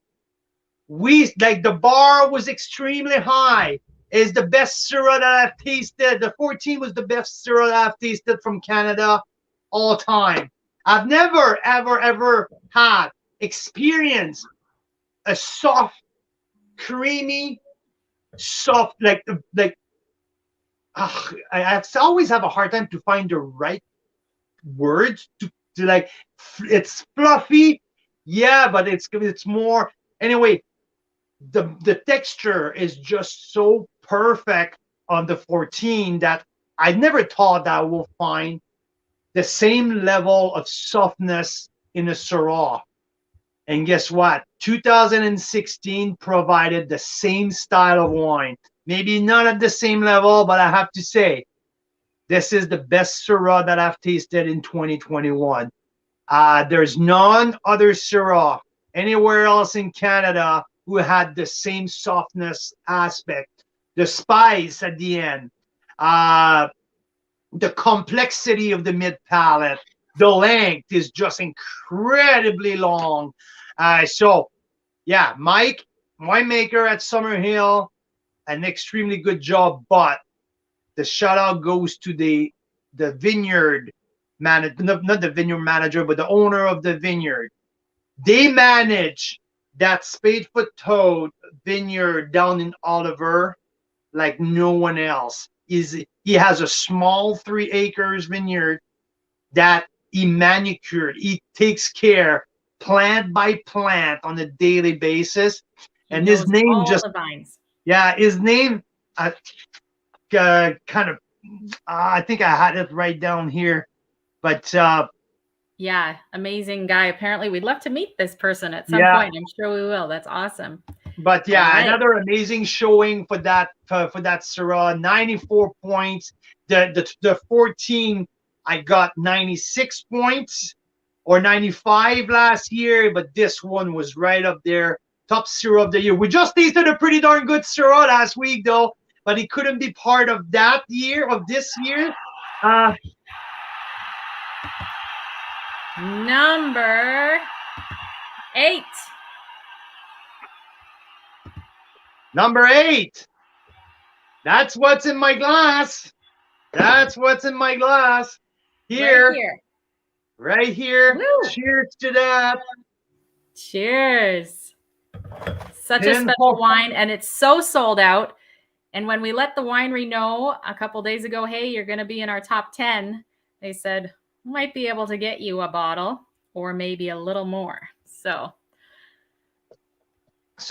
the bar was extremely high. It's the best Syrah that I've tasted. The 14 was the best Syrah that I've tasted from Canada all time. I've never, ever had experienced a soft, creamy, soft, I always have a hard time to find the right words to like. It's fluffy, yeah, but it's more. Anyway, the texture is just so perfect on the 14 that I never thought that I will find the same level of softness in a Syrah. And guess what? 2016 provided the same style of wine. Maybe not at the same level, but I have to say, this is the best Syrah that I've tasted in 2021. There's none other Syrah anywhere else in Canada who had the same softness aspect. The spice at the end, the complexity of the mid palate, the length is just incredibly long. So, yeah, Mike, winemaker at Summerhill, an extremely good job, but the shout out goes to the vineyard manager, not the vineyard manager, but the owner of the vineyard. They manage that Spadefoot Toad vineyard down in Oliver like no one else. He has a small 3 acres vineyard that he manicured. He takes care plant by plant on a daily basis. And his name just, yeah, his name kind of, I think I had it right down here, but
yeah, amazing guy. Apparently we'd love to meet this person at some point. I'm sure we will. That's awesome.
But yeah, another amazing showing for that Syrah. 94 points. The 14, I got 96 points or 95 last year, but this one was right up there. Top Syrah of the year. We just tasted a pretty darn good Syrah last week, though, but it couldn't be part of that year, of this year.
Number 8.
Number 8. That's what's in my glass. That's what's in my glass. Here. Right here.
Woo.
Cheers to that.
Cheers. Such a special wine, and it's so sold out. And when we let the winery know a couple days ago, hey, you're going to be in our top 10, they said, might be able to get you a bottle or maybe a little more. So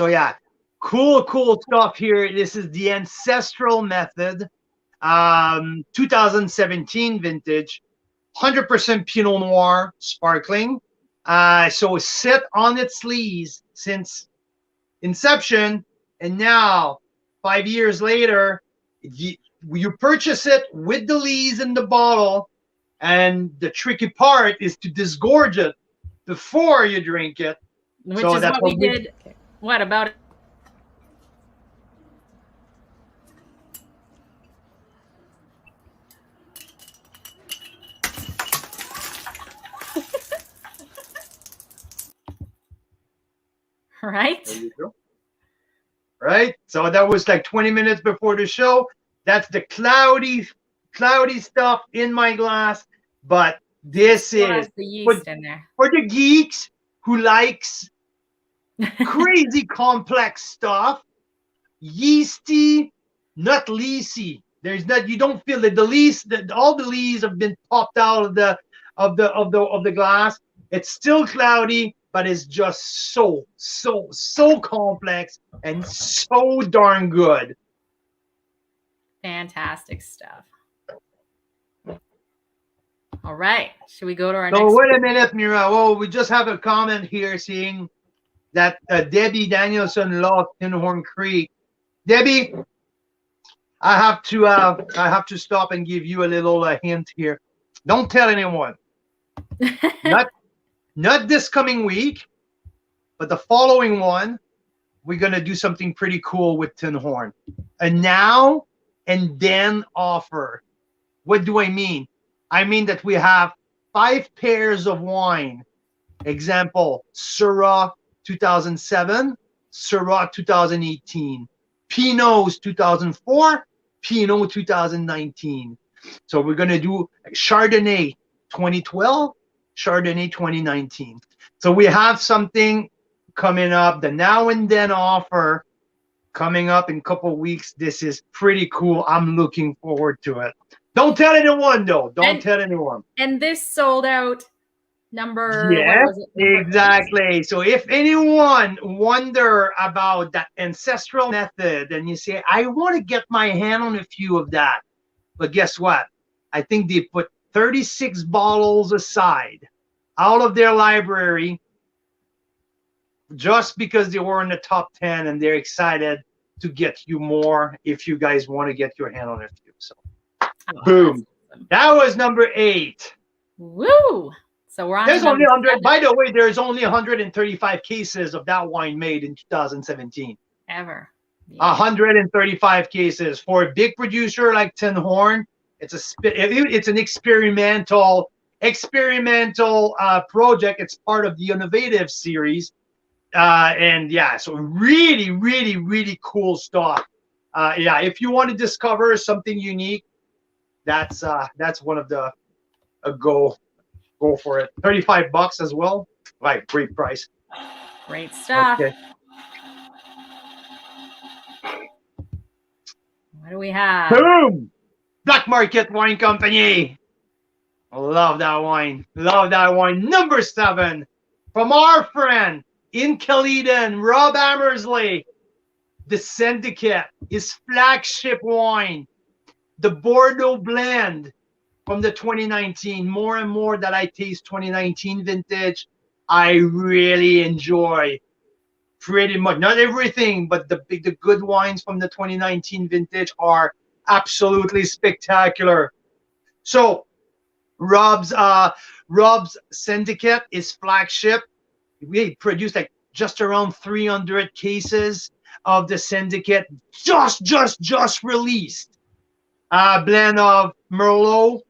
yeah, cool stuff here. This is the Ancestral Method, 2017 vintage, 100% Pinot Noir, sparkling. So it's set on its lees since inception, and now 5 years later, you purchase it with the lees in the bottle. And the tricky part is to disgorge it before you drink it.
Which is what we did. What about it? Right?
There you go. Right? So that was like 20 minutes before the show. That's the cloudy stuff in my glass. But this is
the yeast in there.
For the geeks who likes crazy complex stuff, yeasty, not leesy. There's not, you don't feel that the lees, all the lees have been popped out of the glass. It's still cloudy, but it's just so complex and so darn good.
Fantastic stuff. All right. Should we go to our next?
So wait a minute, Mira. Oh, we just have a comment here saying that Debbie Danielson lost Tinhorn Creek. Debbie, I have to stop and give you a little hint here. Don't tell anyone. Not this coming week, but the following one, we're going to do something pretty cool with Tin Horn. A now and then offer. What do I mean? I mean that we have 5 pairs of wine. Example, Syrah 2007, Syrah 2018, Pinots 2004, Pinot 2019. So we're going to do Chardonnay 2012, Chardonnay 2019. So we have something coming up, the now and then offer coming up in a couple of weeks. This is pretty cool. I'm looking forward to it. Don't tell anyone, though. Don't tell anyone.
And this sold out number.
Yes,
what was it? Number
exactly.
8?
So if anyone wonder about that ancestral method and you say, I want to get my hand on a few of that, but guess what? I think they put 36 bottles aside out of their library just because they were in the top 10 and they're excited to get you more if you guys want to get your hand on a few. So boom. Awesome. That was number 8.
Woo! So we're on.
There's only 100. By the way, there's only 135 cases of that wine made in 2017.
Ever.
Yeah. 135 cases for a big producer like Tin Horn. It's an experimental project. It's part of the Innovative series, and yeah, so really, really, really cool stuff. Yeah, if you want to discover something unique, that's one of the go for it. $35 as well. Right, great price.
Great stuff. Okay. What do we have?
Boom! Black Market Wine Company. Love that wine. Love that wine. Number 7 from our friend in Caledon, Rob Hammersley. The Syndicate, his flagship wine, the Bordeaux blend from the 2019. More and more that I taste 2019 vintage, I really enjoy. Pretty much, not everything, but the good wines from the 2019 vintage are absolutely spectacular. So Rob's Syndicate is flagship. We produced like just around 300 cases of the Syndicate, just released. Blend of Merlot,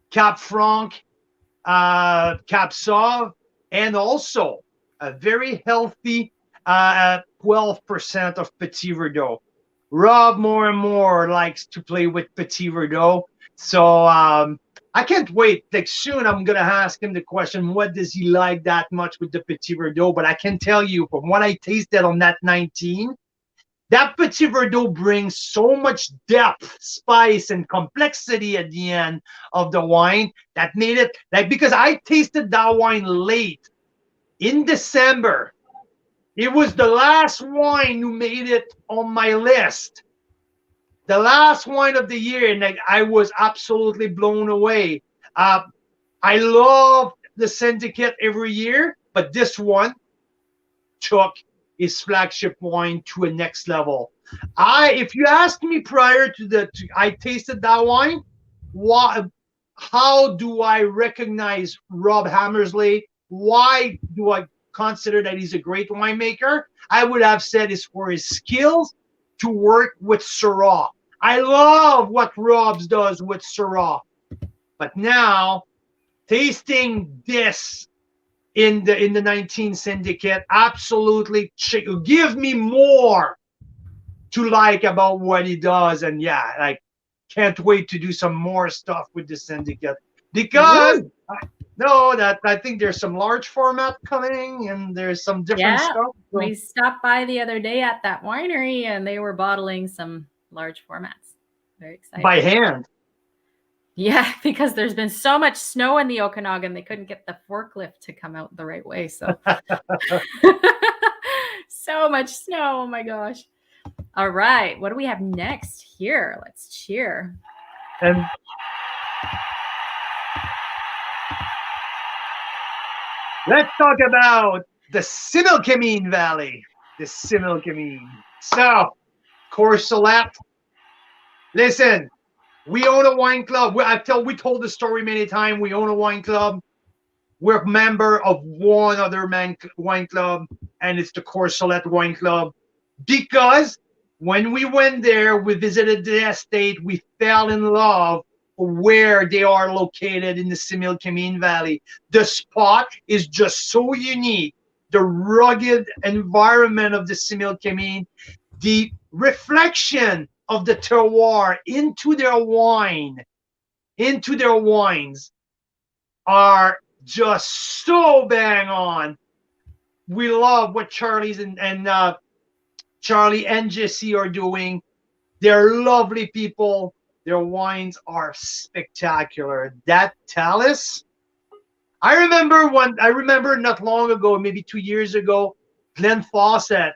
Cab Franc, Cab Sauv, and also a very healthy 12% of Petit Verdot. Rob more and more likes to play with Petit Verdot. So I can't wait. Like soon I'm going to ask him the question, what does he like that much with the Petit Verdot? But I can tell you from what I tasted on that 19, that Petit Verdot brings so much depth, spice, and complexity at the end of the wine that made it like, because I tasted that wine late in December. It was the last wine who made it on my list. The last wine of the year, and I was absolutely blown away. I love the Syndicate every year, but this one took his flagship wine to a next level. If you asked me prior to I tasted that wine, how do I recognize Rob Hammersley? Why do I consider that he's a great winemaker? I would have said it's for his skills to work with Syrah. I love what Rob's does with Syrah. But now, tasting this in the 19 Syndicate, absolutely give me more to like about what he does. And yeah, like can't wait to do some more stuff with the Syndicate because I think there's some large format coming and there's some different stuff. So.
We stopped by the other day at that winery and they were bottling some large formats. Very exciting.
By hand.
Yeah, because there's been so much snow in the Okanagan, they couldn't get the forklift to come out the right way. So, so much snow. Oh my gosh. All right. What do we have next here? Let's cheer.
And let's talk about the Simulcamine Valley. The Simulcamine. So, Courcelette. Listen, we own a wine club. We told the story many times. We own a wine club. We're a member of one other wine club, and it's the Courcelette Wine Club. Because when we went there, we visited the estate, we fell in love where they are located in the Simulcamine Valley. The spot is just so unique. The rugged environment of the Simulcamine, the reflection of the terroir into their wines are just so bang on. We love what Charlie and Jesse are doing. They're lovely people. Their wines are spectacular. That Talus, I remember not long ago, maybe 2 years ago, Glenn Fawcett,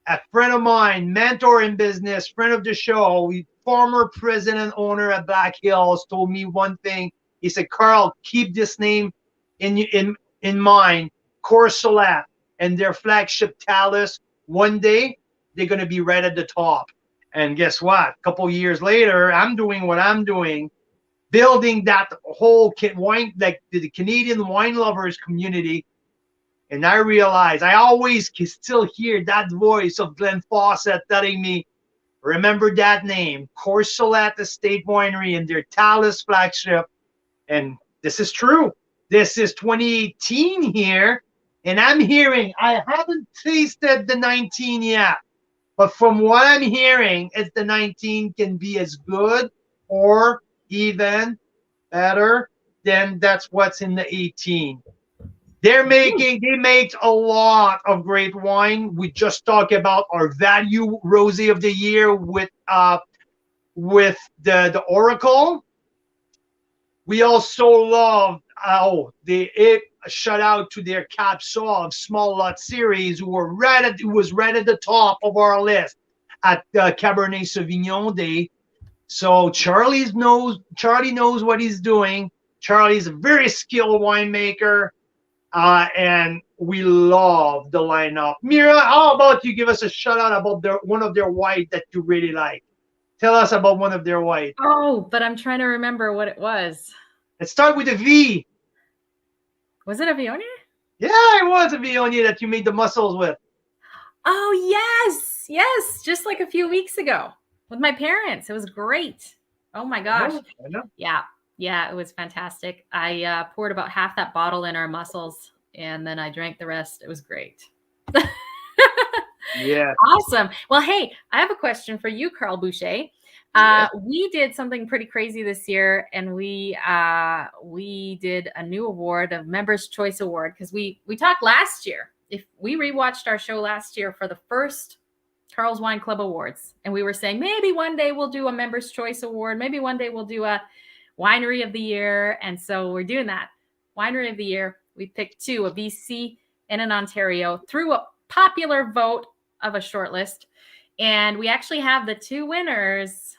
a friend of mine, mentor in business, friend of the show, former president owner at Black Hills, told me one thing. He said, Carl, keep this name in mind, Courcelette and their flagship Talus. One day, they're going to be right at the top. And guess what? A couple years later, I'm doing what I'm doing, building that whole wine, like the Canadian wine lovers community. And I realize I always can still hear that voice of Glenn Fawcett telling me, remember that name, Courcelette Estate Winery and their Talus flagship. And this is true. This is 2018 here. And I'm hearing, I haven't tasted the 19 yet. But from what I'm hearing, it's the 19 can be as good or even better than that's what's in the 18. They make a lot of great wine. We just talked about our value rosé of the year with the Oracle. We also love a shout out to their Cap Sauv small lot series who was right at the top of our list at Cabernet Sauvignon Day. So Charlie knows what he's doing. Charlie's a very skilled winemaker. And we love the lineup. Mira, how about you give us a shout out about one of their white that you really like? Tell us about one of their white.
Oh, but I'm trying to remember what it was.
Let's start with a V.
Was it a Viognier?
Yeah, it was a Viognier that you made the mussels with.
Oh, yes. Just like a few weeks ago with my parents. It was great. Oh my gosh.
I know.
Yeah, it was fantastic. I poured about half that bottle in our mussels, and then I drank the rest. It was great.
Yeah.
Awesome. Well, hey, I have a question for you, Carl Boucher. We did something pretty crazy this year, and we did a new award, a Members' Choice Award, because we talked last year. If we rewatched our show last year for the first Carl's Wine Club Awards, and we were saying maybe one day we'll do a Members' Choice Award, maybe one day we'll do a Winery of the Year, and so we're doing that. Winery of the Year, we picked two, a BC and an Ontario, through a popular vote of a shortlist, and we actually have the two winners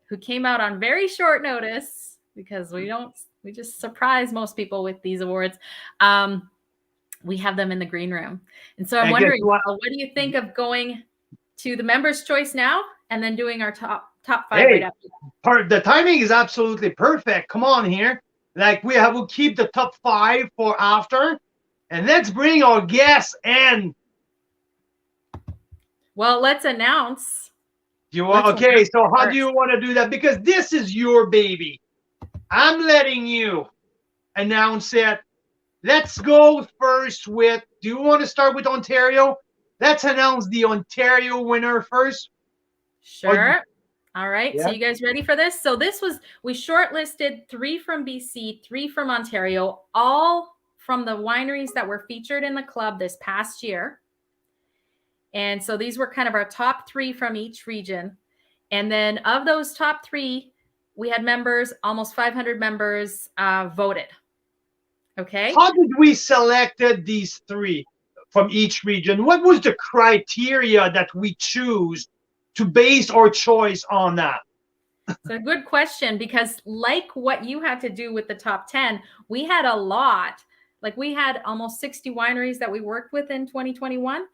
who came out on very short notice because we just surprise most people with these awards. We have them in the green room, and so I'm wondering, what do you think of going to the Members' Choice now and then doing our top five right after that?
The timing is absolutely perfect. Come on here. Like we'll keep the top five for after, and let's bring our guests in.
Well, let's announce.
So how do you want to do that? Because this is your baby. I'm letting you announce it. Let's go first with, do you want to start with Ontario? Let's announce the Ontario winner first.
Sure. All right. Yeah. So you guys ready for this? So we shortlisted 3 from BC, 3 from Ontario, all from the wineries that were featured in the club this past year. And so these were kind of our top 3 from each region. And then of those top 3, we had members, almost 500 members voted. Okay.
How did we select these 3 from each region? What was the criteria that we choose to base our choice on that?
It's a good question, because like what you had to do with the top 10, we had a lot. Like we had almost 60 wineries that we worked with in 2021.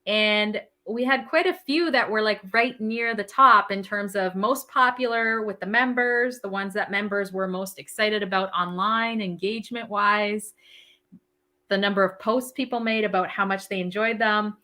And we had quite a few that were like right near the top in terms of most popular with the members, the ones that members were most excited about online engagement wise. the number of posts people made about how much they enjoyed them,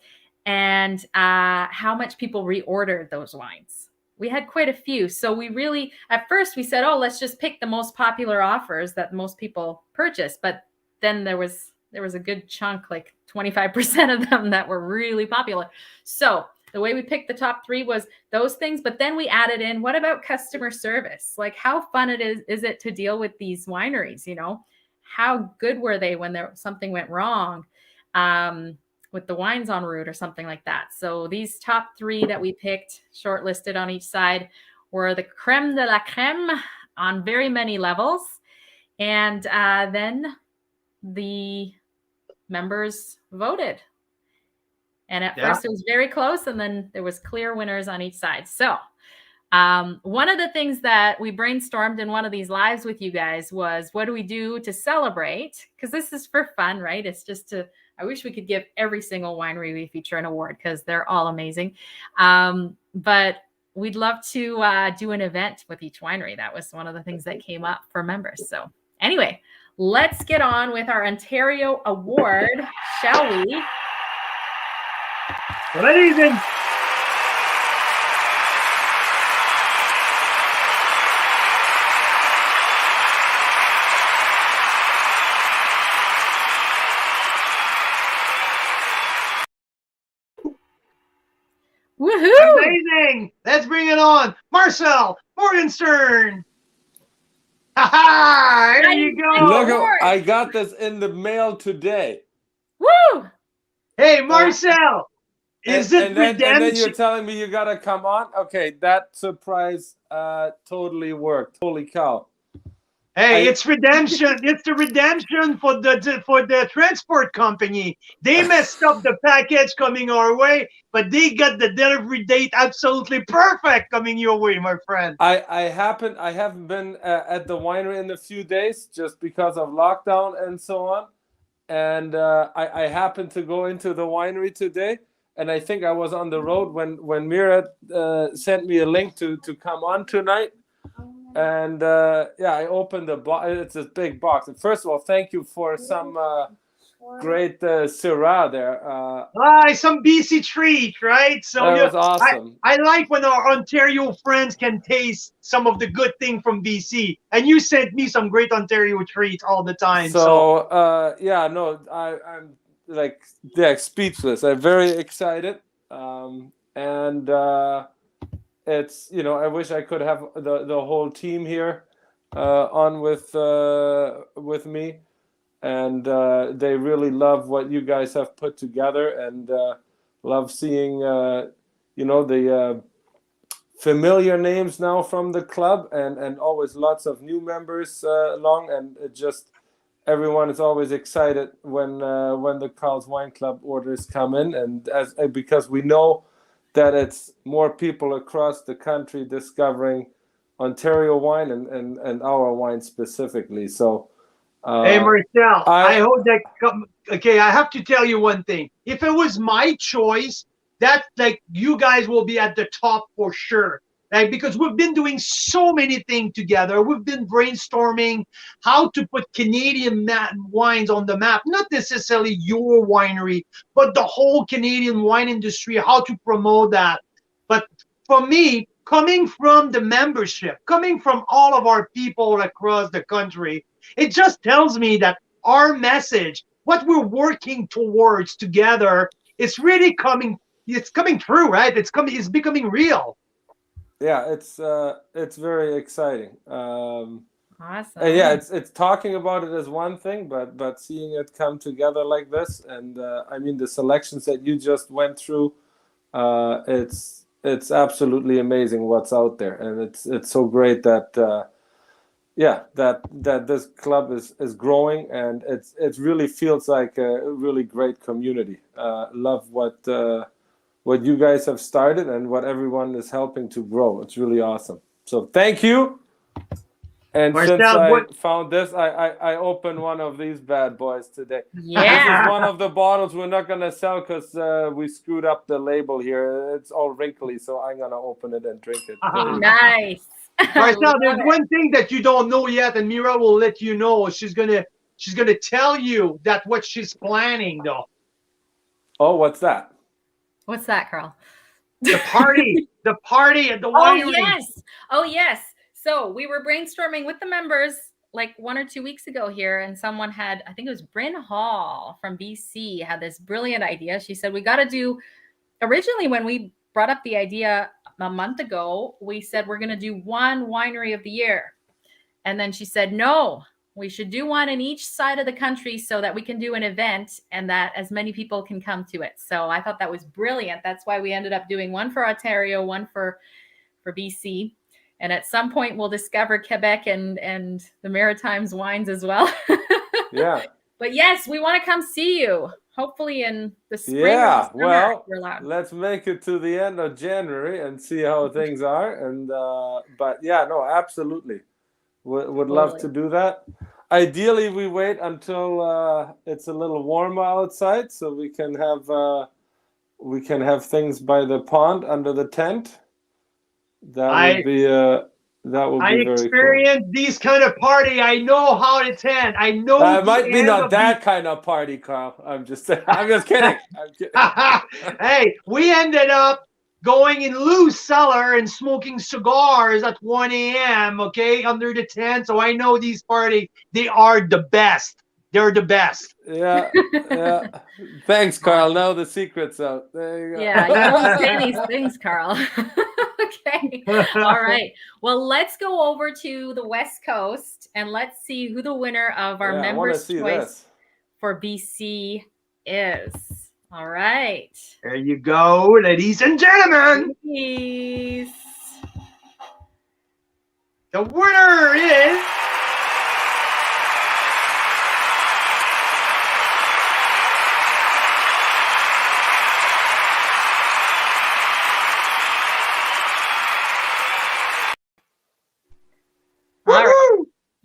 and how much people reordered those wines. We had quite a few. So we really, at first we said, oh, let's just pick the most popular offers that most people purchased. But then there was a good chunk, like 25% of them that were really popular. So the way we picked the top 3 was those things. But then we added in, what about customer service? Like, how fun is it to deal with these wineries? You know, how good were they when something went wrong with the wines en route or something like that? So these top 3 that we picked, shortlisted on each side, were the creme de la creme on very many levels. And then the members voted. And at first it was very close, and then there was clear winners on each side. So one of the things that we brainstormed in one of these lives with you guys was, what do we do to celebrate? Because this is for fun, right? It's just I wish we could give every single winery we feature an award, because they're all amazing. But we'd love to do an event with each winery. That was one of the things that came up for members. So anyway, let's get on with our Ontario Award, shall we?
Good evening.
Woohoo!
Amazing! Let's bring it on. Marcel Morgenster. Ha! There you go.
Look, I got this in the mail today.
Woo!
Hey, Marcel. Is it redemption?
And then you're telling me you gotta come on? Okay, that surprise totally worked. Holy cow!
Hey, it's redemption. It's the redemption for the transport company. They messed up the package coming our way, but they got the delivery date absolutely perfect coming your way, my friend.
I haven't been at the winery in a few days just because of lockdown and so on, and I happened to go into the winery today, and I think I was on the road when Mira sent me a link to come on tonight. And I opened the box. It's a big box. And first of all, thank you for some great Syrah there.
Some BC treat, right? So
that was awesome.
I like when our Ontario friends can taste some of the good thing from BC. And you sent me some great Ontario treats all the time.
I'm like speechless. I'm very excited. It's, I wish I could have the whole team here on with me, and they really love what you guys have put together, and love seeing the familiar names now from the club, and always lots of new members along, and it just everyone is always excited when the Carl's Wine Club orders come in, and because we know that it's more people across the country discovering Ontario wine and our wine specifically. So,
hey, Marcel, I hope that. Okay, I have to tell you one thing. If it was my choice, that you guys will be at the top for sure. Because we've been doing so many things together. We've been brainstorming how to put Canadian wines on the map. Not necessarily your winery, but the whole Canadian wine industry, how to promote that. But for me, coming from the membership, coming from all of our people across the country, it just tells me that our message, what we're working towards together, it's really coming true, right? It's becoming real.
Yeah, it's very exciting.
Awesome.
And it's talking about it as one thing, but seeing it come together like this, and the selections that you just went through, it's absolutely amazing what's out there, and it's so great that that this club is growing, and it really feels like a really great community. Love what you guys have started and what everyone is helping to grow. It's really awesome. So thank you. And Marcel, since I found this, I opened one of these bad boys today.
Yeah.
This is one of the bottles we're not going to sell because we screwed up the label here. It's all wrinkly, so I'm going to open it and drink it.
Nice.
Marcel, there's one thing that you don't know yet, and Mira will let you know. She's she's going to tell you that what she's planning, though.
Oh, what's that?
What's that, Carl?
The party at the winery.
Oh, yes. So we were brainstorming with the members like 1 or 2 weeks ago here, and someone had, I think it was Bryn Hall from BC, had this brilliant idea. She said, we got to do, originally when we brought up the idea a month ago, we said we're going to do one winery of the year. And then she said, no, we should do one in each side of the country so that we can do an event and that as many people can come to it. So I thought that was brilliant. That's why we ended up doing one for Ontario, one for BC. And at some point we'll discover Quebec and the Maritimes wines as well.
Yeah.
But yes, we want to come see you. Hopefully in the spring.
Yeah,
or the
well,
summer,
let's make it to the end of January and see how things are. And but yeah, no, absolutely. Would love to do that. Ideally, we wait until it's a little warmer outside, so we can have things by the pond under the tent. That would be very
experienced these kind of party. I know how to attend. I know
it might be not that kind of party, Carl. I'm just kidding. I'm kidding.
Hey, we ended up going in Lou's cellar and smoking cigars at 1 a.m., okay, under the tent. So I know these parties, they are the best. They're the best.
Yeah. Thanks, Carl. Now the secret's out. There you go.
Yeah, you don't say these things, Carl. Okay. All right. Well, let's go over to the West Coast and let's see who the winner of our members' choice for BC is. All right.
There you go, ladies and gentlemen.
Please.
The winner is...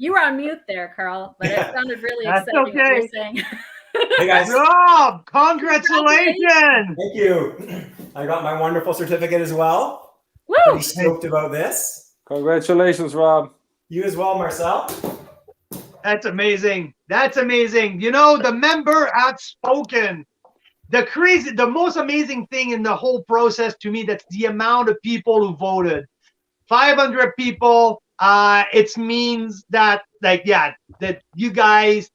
You were on mute there, Carl, but it sounded really exciting.
Okay.
What you were saying.
Hey guys.
Rob, congratulations.
Thank you. I got my wonderful certificate as well.
Woo!
Pretty stoked about this.
Congratulations, Rob.
You as well, Marcel.
That's amazing. That's amazing. You know, the member have spoken. The most amazing thing in the whole process to me, that's the amount of people who voted. 500 people. It means that, that you guys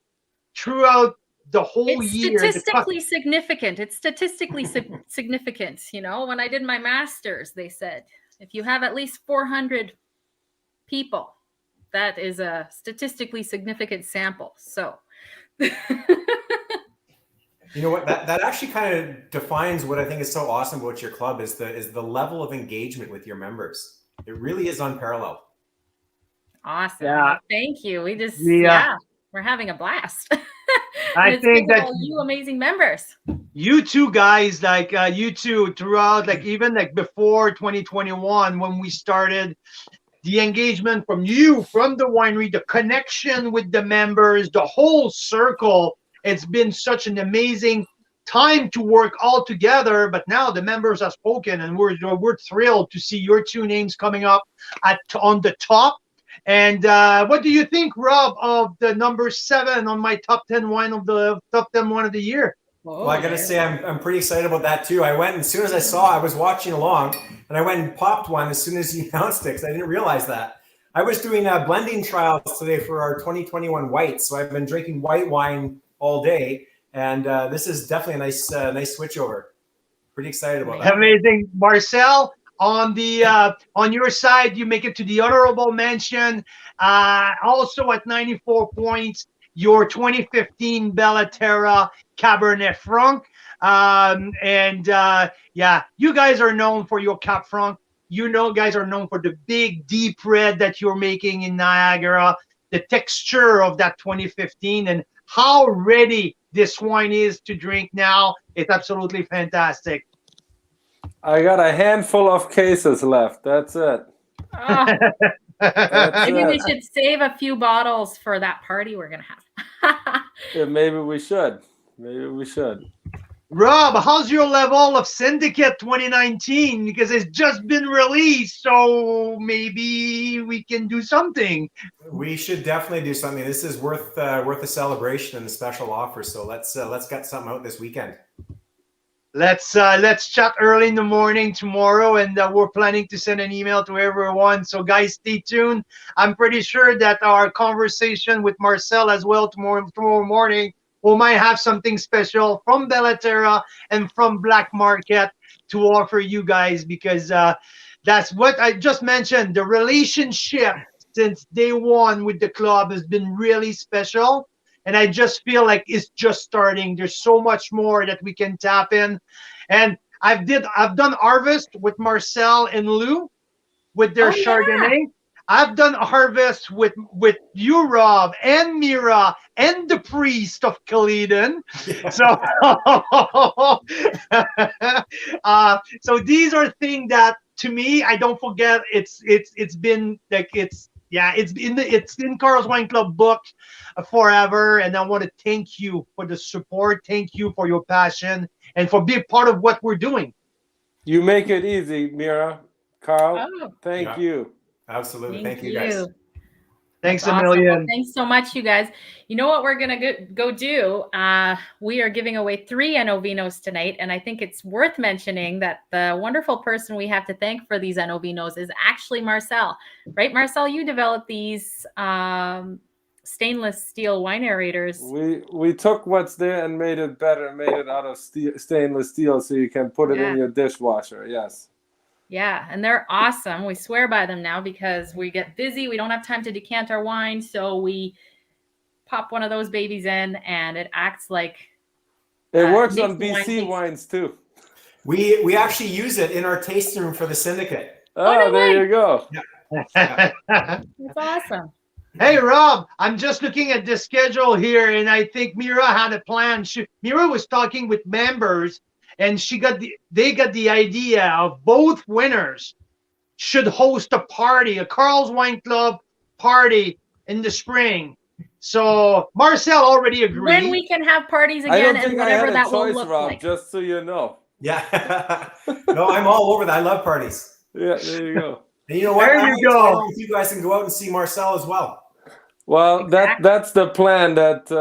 throughout the whole year.
Statistically significant. It's statistically significant. You know, when I did my master's, they said if you have at least 400 people, that is a statistically significant sample. So,
you know what? That actually kind of defines what I think is so awesome about your club is the level of engagement with your members. It really is unparalleled.
Awesome.
Yeah.
Well, thank you. We just we're having a blast.
I think that
all you amazing members.
You two guys, like you two throughout, like even like before 2021, when we started, the engagement from you, from the winery, the connection with the members, the whole circle, it's been such an amazing time to work all together. But now the members have spoken, and we're thrilled to see your two names coming up on the top. And what do you think, Rob, of the number 7 on my top 10 wine of the year?
Well, I gotta say, I'm pretty excited about that too. I went, as soon as I saw, I was watching along, and I went and popped one as soon as you announced it, because I didn't realize that. I was doing blending trials today for our 2021 whites, so I've been drinking white wine all day, and this is definitely a nice switchover. Pretty excited about that.
Amazing, Marcel. On your side, you make it to the honorable mention. Also at 94 points, your 2015 Belatera Cabernet Franc. You guys are known for your Cap Franc. You know, guys are known for the big deep red that you're making in Niagara, the texture of that 2015, and how ready this wine is to drink now. It's absolutely fantastic.
I got a handful of cases left. That's it.
Oh. Maybe we should save a few bottles for that party we're going to have.
Yeah, maybe we should. Maybe we should.
Rob, how's your level of Syndicate 2019? Because it's just been released, so maybe we can do something.
We should definitely do something. This is worth a celebration and a special offer. So let's get something out this weekend.
Let's chat early in the morning tomorrow, and we're planning to send an email to everyone. So guys, stay tuned. I'm pretty sure that our conversation with Marcel as well tomorrow morning, we might have something special from Belatera and from Black Market to offer you guys, because that's what I just mentioned. The relationship since day one with the club has been really special. And I just feel like it's just starting. There's so much more that we can tap in. And I've done harvest with Marcel and Lou with their Chardonnay. I've done harvest with you, Rob, and Mira, and the priest of Caledon. Yeah. So these are things that, to me, I don't forget. It's been like it's in Carl's Wine Club book forever. And I want to thank you for the support. Thank you for your passion and for being part of what we're doing.
You make it easy, Mira. Carl, thank you.
Absolutely. Thank you guys.
Thanks a million.
Well, thanks so much, you guys. You know what we're going to go do? We are giving away 3 Enovinos tonight. And I think it's worth mentioning that the wonderful person we have to thank for these Enovinos is actually Marcel. Right, Marcel? You developed these stainless steel wine aerators.
We took what's there and made it better, made it out of stainless steel so you can put it in your dishwasher. Yes.
Yeah, and they're awesome. We swear by them now because we get busy. We don't have time to decant our wine, so we pop one of those babies in, and it acts like
it works on BC wines too.
We actually use it in our tasting room for the syndicate.
Oh, there you go.
Yeah. That's awesome.
Hey, Rob, I'm just looking at the schedule here, and I think Mira had a plan. Mira was talking with members, and they got the idea of both winners should host a party, a Carl's Wine Club party in the spring. So Marcel already agreed.
When we can have parties again, and whatever that will look
Rob,
like.
Just so you know.
Yeah. No, I'm all over that. I love parties.
Yeah, there you go.
And you know what?
There you go.
You guys can go out and see Marcel as well.
Well,
exactly.
that's the plan, that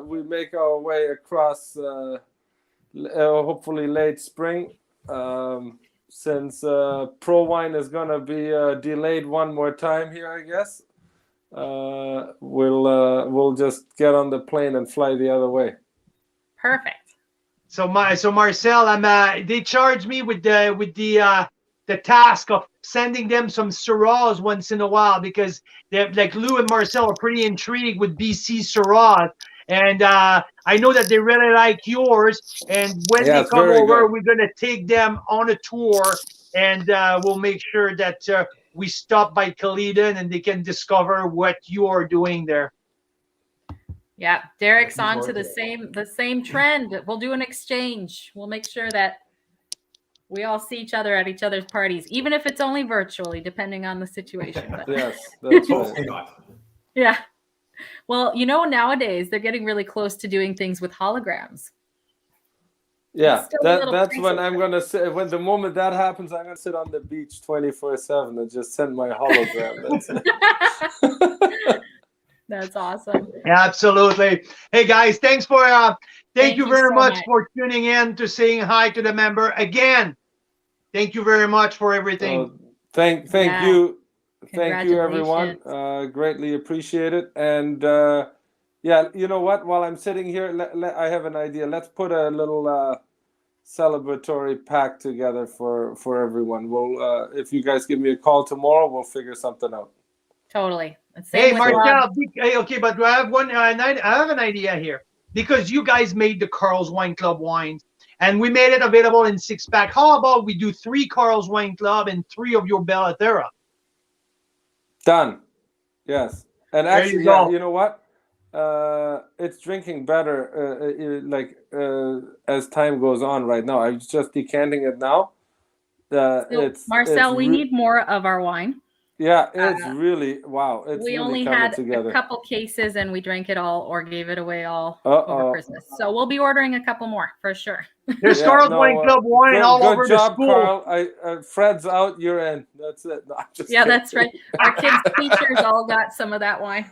we make our way across hopefully late spring, since Pro Wine is going to be delayed one more time here, I guess. We'll just get on the plane and fly the other way.
Perfect.
So Marcel, they charged me with the task of sending them some Syrahs once in a while, because they're like Lou and Marcel are pretty intrigued with BC Syrahs. And I know that they really like yours. And when they come over, we're going to take them on a tour, and we'll make sure that we stop by Caledon and they can discover what you are doing there.
Yeah, Derek's on to the same trend. We'll do an exchange. We'll make sure that we all see each other at each other's parties, even if it's only virtually, depending on the situation. But.
Yes, that's
hopefully not.
Yeah. Well, nowadays they're getting really close to doing things with holograms.
Yeah, that's when I'm going to sit. When the moment that happens, I'm going to sit on the beach 24/7 and just send my hologram.
That's awesome.
Yeah, absolutely. Hey guys, thank you very much for tuning in, to saying hi to the member again. Thank you very much for everything.
Thank you. Thank you, everyone. Greatly appreciate it. And you know what? While I'm sitting here, I have an idea. Let's put a little celebratory pack together for everyone. We'll, if you guys give me a call tomorrow, we'll figure something out.
Totally.
Hey, Marcel. Okay, but I have an idea here, because you guys made the Carl's Wine Club wines, and we made it available in 6-pack. How about we do 3 Carl's Wine Club and 3 of your Belatera?
Done. Yes. And actually, you know what? It's drinking better as time goes on right now. I'm just decanting it now.
Marcel, we need more of our wine.
Yeah, it's really wow. It's
We
really
only
coming
had
together.
a couple cases and we drank it all or gave it away all
Uh-oh.
over Christmas. So we'll be ordering a couple more for sure.
There's Carl's Wine Club wine all
good
over
job,
the school.
Carl. Fred's out, you're in. That's it. No, I'm just
Yeah,
kidding.
that's right. Our kids' teachers all got some of that wine.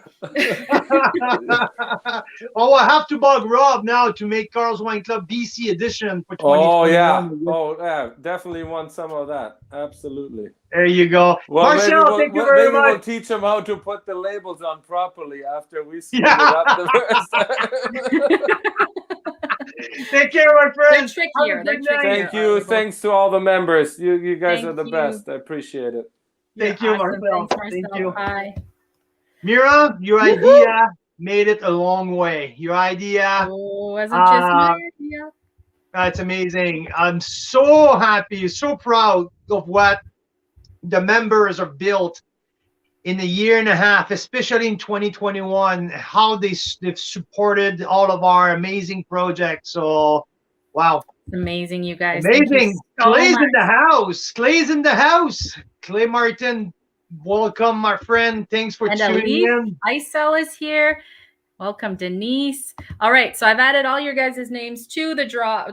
Oh, I have to bug Rob now to make Carl's Wine Club BC edition for 2021.
Oh yeah. Oh yeah. Definitely want some of that. Absolutely.
There you go.
Well,
Marcel, thank you very much.
Maybe we'll teach them how to put the labels on properly after we screw it up the first.
Take care, my friends.
They're trickier.
Thank you. Thanks to all the members. You guys are the best. I appreciate it.
Thank you, Marcel.
Thank you. Bye.
Mira, your idea made it a long way. Your idea.
Wasn't just my idea.
That's amazing. I'm so happy, so proud of what the members are built in a year and a half, especially in 2021, how they've supported all of our amazing projects. So, wow.
It's amazing, you guys.
Amazing.
So
Clay's
much.
in the house. Clay's in the house. Clay Martin, welcome, my friend. Thanks for tuning in.
Isel is here. Welcome, Denise. All right, so I've added all your guys' names to the draw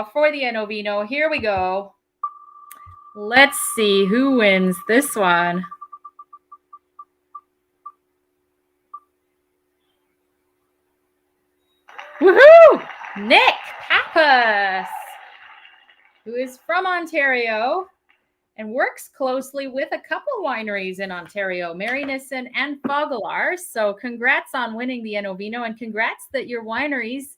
for the Enovino. Here we go. Let's see who wins this one. Woohoo! Nick Pappas, who is from Ontario and works closely with a couple wineries in Ontario, Mary Nissen and Fogelar. So congrats on winning the Enovino, and congrats that your wineries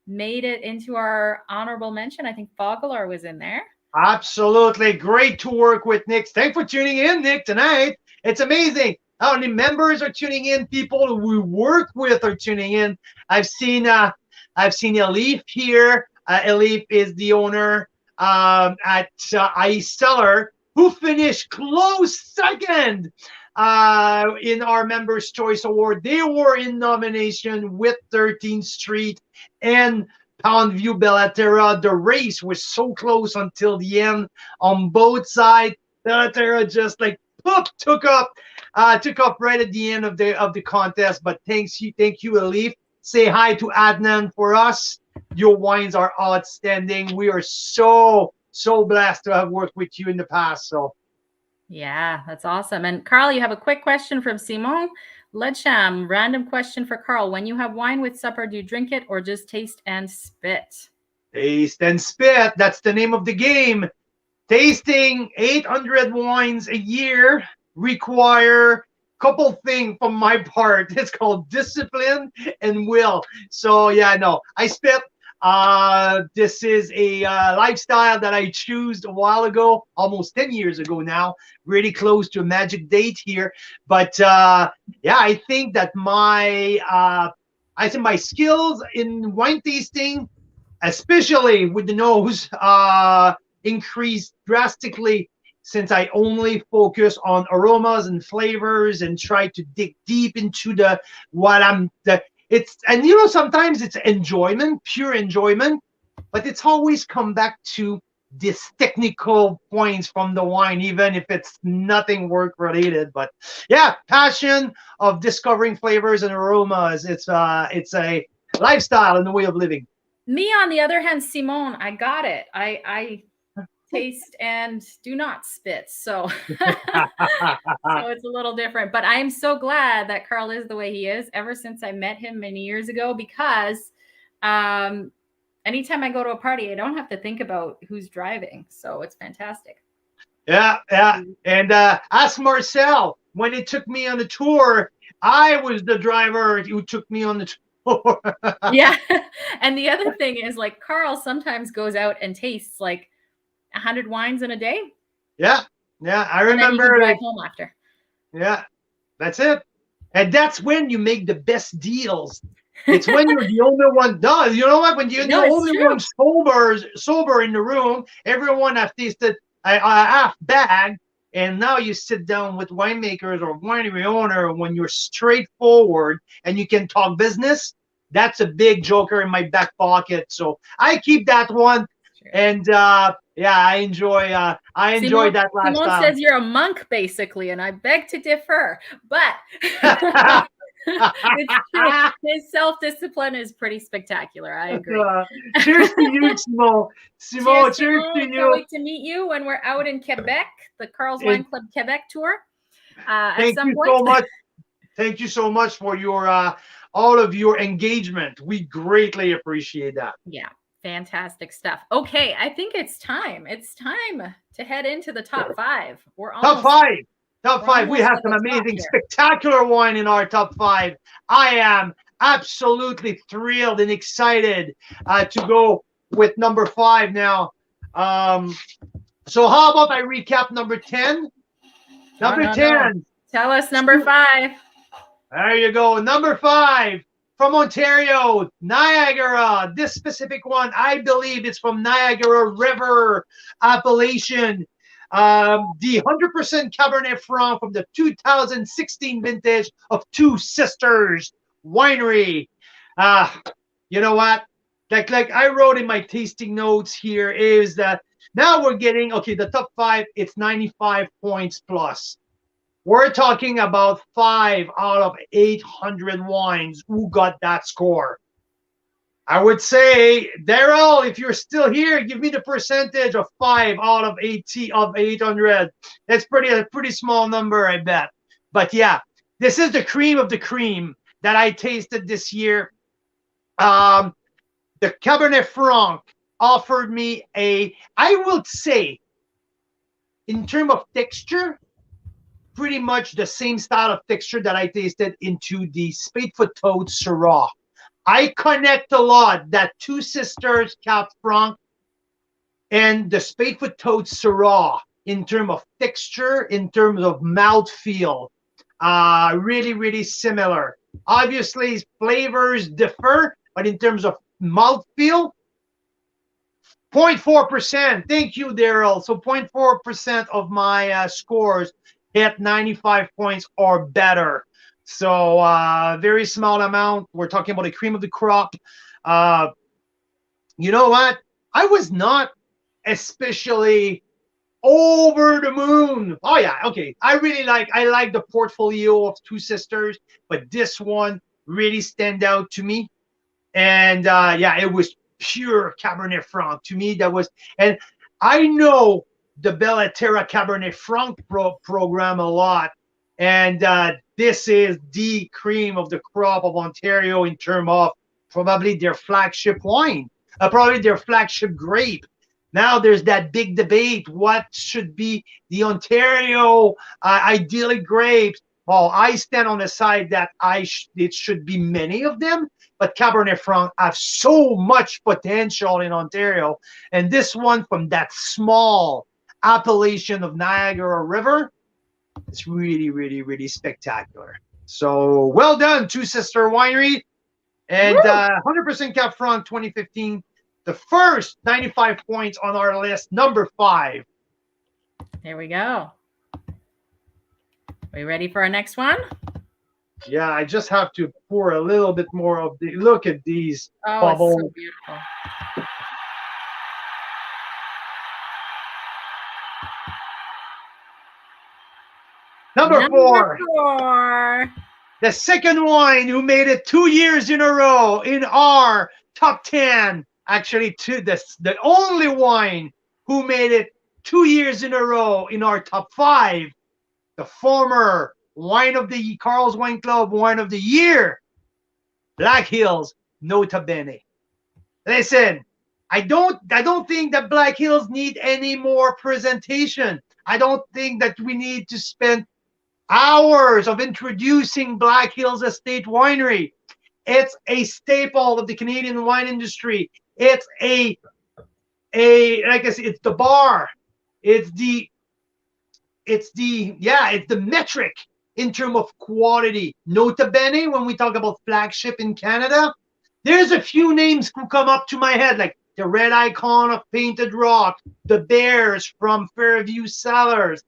made it into our honorable mention. I think Fogelar was in there.
Absolutely. Great to work with Nick. Thanks for tuning in, Nick, tonight. It's amazing how many members are tuning in, people we work with are tuning in. I've seen Elif here. Elif is the owner at Ice Cellar, who finished close second in our Members' Choice Award. They were in nomination with 13th Street and Pound View Belatera. The race was so close until the end on both sides. Belatera just like took up right at the end of the contest. But thank you, Elif. Say hi to Adnan for us. Your wines are outstanding. We are so blessed to have worked with you in the past. So,
yeah, that's awesome. And Carl, you have a quick question from Simon Ledsham. Random question for Carl. When you have wine with supper, do you drink it or just taste and spit?
Taste and spit. That's the name of the game. Tasting 800 wines a year require couple things from my part. It's called discipline and will. So yeah, no, I spit. This is a lifestyle that I chose a while ago, almost 10 years ago now, really close to a magic date here. But yeah, I think that my skills in wine tasting, especially with the nose, increased drastically since I only focus on aromas and flavors and try to dig deep into sometimes it's enjoyment, pure enjoyment, but it's always come back to this technical points from the wine, even if it's nothing work related. But yeah, passion of discovering flavors and aromas. It's a lifestyle and a way of living.
Me, on the other hand, Simone, I got it. I taste and do not spit, so it's a little different. But I am so glad that Carl is the way he is ever since I met him many years ago, because anytime I go to a party, I don't have to think about who's driving, so it's fantastic.
Yeah. And ask Marcel. When he took me on the tour, I was the driver who took me on the tour.
Yeah. And the other thing is, like, Carl sometimes goes out and tastes like 100 wines in a day.
Yeah. I remember.
And then you can drive home after.
Yeah, that's it. And that's when you make the best deals. It's when you're the only one does. You know what? When you're the only one sober in the room, everyone has tasted a half bag, and now you sit down with winemakers or winery owner when you're straightforward and you can talk business. That's a big joker in my back pocket. So I keep that one. And yeah, I I enjoyed that last
Simone
time.
says you're a monk, basically, and I beg to differ. But it's true. His self-discipline is pretty spectacular. I agree.
Cheers to you, Simone. Simone, cheers to you.
Can't wait to meet you when we're out in Quebec, the Carl's Wine Club Quebec tour. At some point.
So much. Thank you so much for your all of your engagement. We greatly appreciate that.
Yeah, fantastic stuff. Okay, I think it's time. It's time to head into the top 5. We're almost,
top five. We have some amazing, spectacular wine in our top 5. I am absolutely thrilled and excited to go with number 5 now. So how about I recap number 10? Number 10. No.
Tell us number 5.
There you go. Number 5 from Ontario, Niagara. This specific one, I believe it's from Niagara River appellation. The 100% Cabernet Franc from the 2016 vintage of Two Sisters Winery. You know what? Like I wrote in my tasting notes here is that now we're getting, okay, the top 5, it's 95 points plus. We're talking about 5 out of 800 wines who got that score. I would say, Daryl, if you're still here, give me the percentage of 5 out of 800. That's a pretty small number, I bet. But yeah, this is the cream of the cream that I tasted this year. The Cabernet Franc offered me I would say, in terms of texture, pretty much the same style of texture that I tasted into the Spadefoot Toad Syrah. I connect a lot that Two Sisters Cab Franc and the Spadefoot Toad Syrah in terms of texture, in terms of mouthfeel. Really, really similar. Obviously, flavors differ, but in terms of mouthfeel, 0.4%. Thank you, Daryl. So 0.4% of my scores hit 95 points or better. So very small amount. We're talking about the cream of the crop. You know what? I was not especially over the moon. Oh yeah, okay. I like the portfolio of Two Sisters, but this one really stand out to me. And yeah, it was pure Cabernet Franc to me. That was, and I know the Belatera Cabernet Franc program a lot, and this is the cream of the crop of Ontario in terms of probably their flagship wine, probably their flagship grape. Now there's that big debate: what should be the Ontario ideally grapes? Well, I stand on the side that it should be many of them, but Cabernet Franc have so much potential in Ontario, and this one from that small appellation of Niagara River, it's really, really, really spectacular. So well done, Two Sister Winery, and 100% Cab Franc 2015, the first 95 points on our list, number 5.
There we go. Are you ready for our next one?
Yeah, I just have to pour a little bit more of the. Look at these bubbles.
It's so beautiful.
Number 4. The second wine who made it 2 years in a row in our top 10. Actually, the only wine who made it 2 years in a row in our top 5. The former Wine of the Carl's Wine Club Wine of the Year, Black Hills Nota Bene. Listen, I don't think that Black Hills need any more presentation. I don't think that we need to spend hours of introducing Black Hills Estate Winery. It's a staple of the Canadian wine industry. It's like I said, it's the bar. It's the metric in terms of quality. Nota Bene, when we talk about flagship in Canada, there's a few names who come up to my head, like the Red Icon of Painted Rock, the Bears from Fairview Cellars.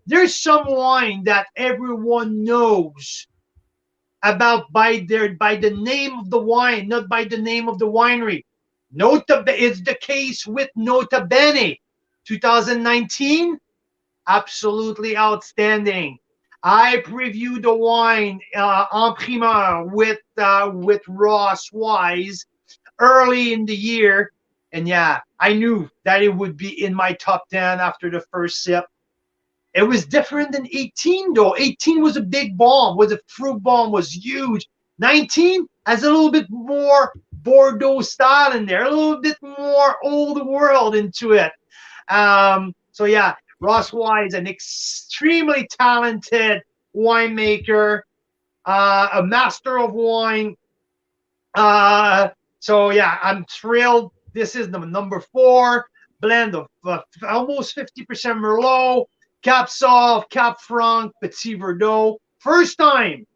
There's some wine that everyone knows about by the name of the wine, not by the name of the winery. It's the case with Nota Bene. 2019, absolutely outstanding. I previewed the wine en primeur with Ross Wise early in the year, and yeah, I knew that it would be in my top 10 after the first sip. It was different than 18 though. 18 was a big bomb, was a fruit bomb, was huge. 19 has a little bit more Bordeaux style in there, a little bit more old world into it. So yeah, Ross Wise, an extremely talented winemaker, a master of wine. So yeah, I'm thrilled. This is the number 4 blend of almost 50% Merlot, Cap Sauv, Cap Franc, Petit Verdot. First time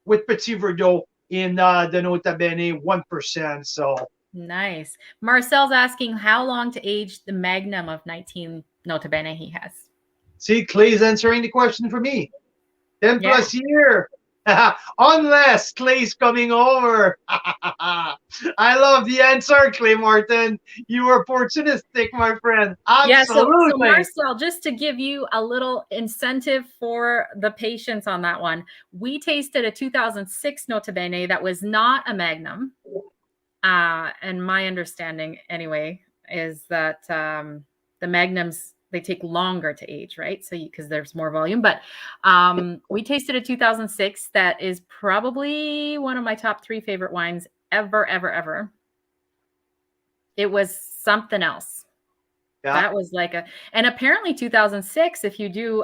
with Petit Verdot in the Nota Bene 1%. So
nice. Marcel's asking how long to age the Magnum of 19 Nota Bene he has.
See, Clay's answering the question for me. 10 plus year. Unless Clay's coming over. I love the answer, Clay Martin. You were opportunistic, my friend. Absolutely.
Yeah, so Marcel, just to give you a little incentive for the patience on that one, we tasted a 2006 Nota Bene that was not a Magnum. And my understanding, anyway, is that the Magnums, they take longer to age, right? So because there's more volume. But we tasted a 2006 that is probably one of my top 3 favorite wines ever, ever, ever. It was something else. Yeah. That was like and apparently 2006, if you do,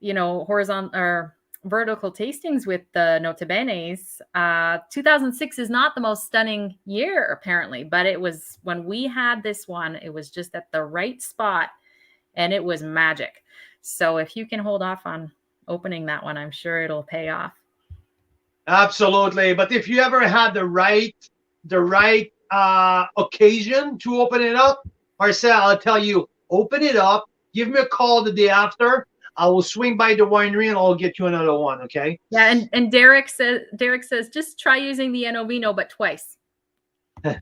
horizontal or vertical tastings with the Nota Benes, 2006 is not the most stunning year, apparently, but it was when we had this one, it was just at the right spot. And it was magic. So if you can hold off on opening that one, I'm sure it'll pay off.
Absolutely. But if you ever had the right occasion to open it up, Marcel, I'll tell you, open it up. Give me a call the day after. I will swing by the winery and I'll get you another one. Okay.
Yeah. And Derek says, just try using the Enovino, but twice.
I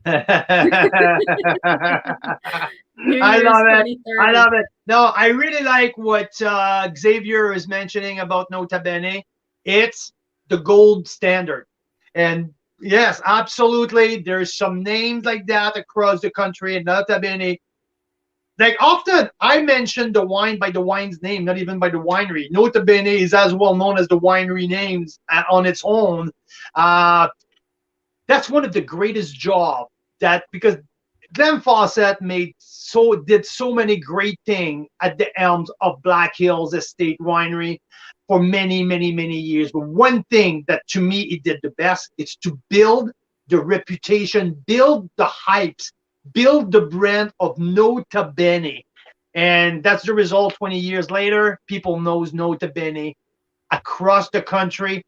love it. I love it. No, I really like what Xavier is mentioning about Nota Bene. It's the gold standard. And yes, absolutely. There's some names like that across the country. And Nota Bene, like often I mention the wine by the wine's name, not even by the winery. Nota Bene is as well known as the winery names on its own. That's one of the greatest jobs because Glenn Fawcett did so many great things at the elms of Black Hills Estate Winery for many, many, many years. But one thing that to me it did the best is to build the reputation, build the hypes, build the brand of Nota Bene. And that's the result 20 years later. People knows Nota Bene across the country.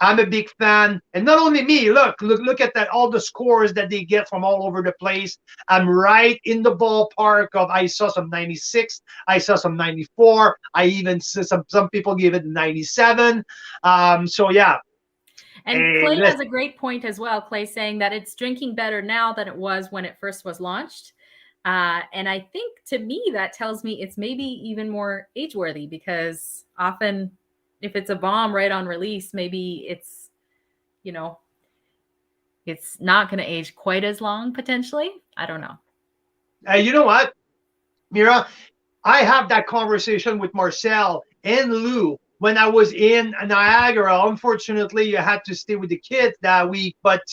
I'm a big fan, and not only me. Look at that! All the scores that they get from all over the place. I'm right in the ballpark of. I saw some 96. I saw some 94. I even saw some people give it 97. So yeah.
And Clay has a great point as well. Clay saying that it's drinking better now than it was when it first was launched. And I think to me that tells me it's maybe even more age-worthy, because often, if it's a bomb right on release, maybe it's, it's not going to age quite as long potentially. I don't know.
You know what, Mira? I have that conversation with Marcel and Lou when I was in Niagara. Unfortunately, you had to stay with the kids that week, but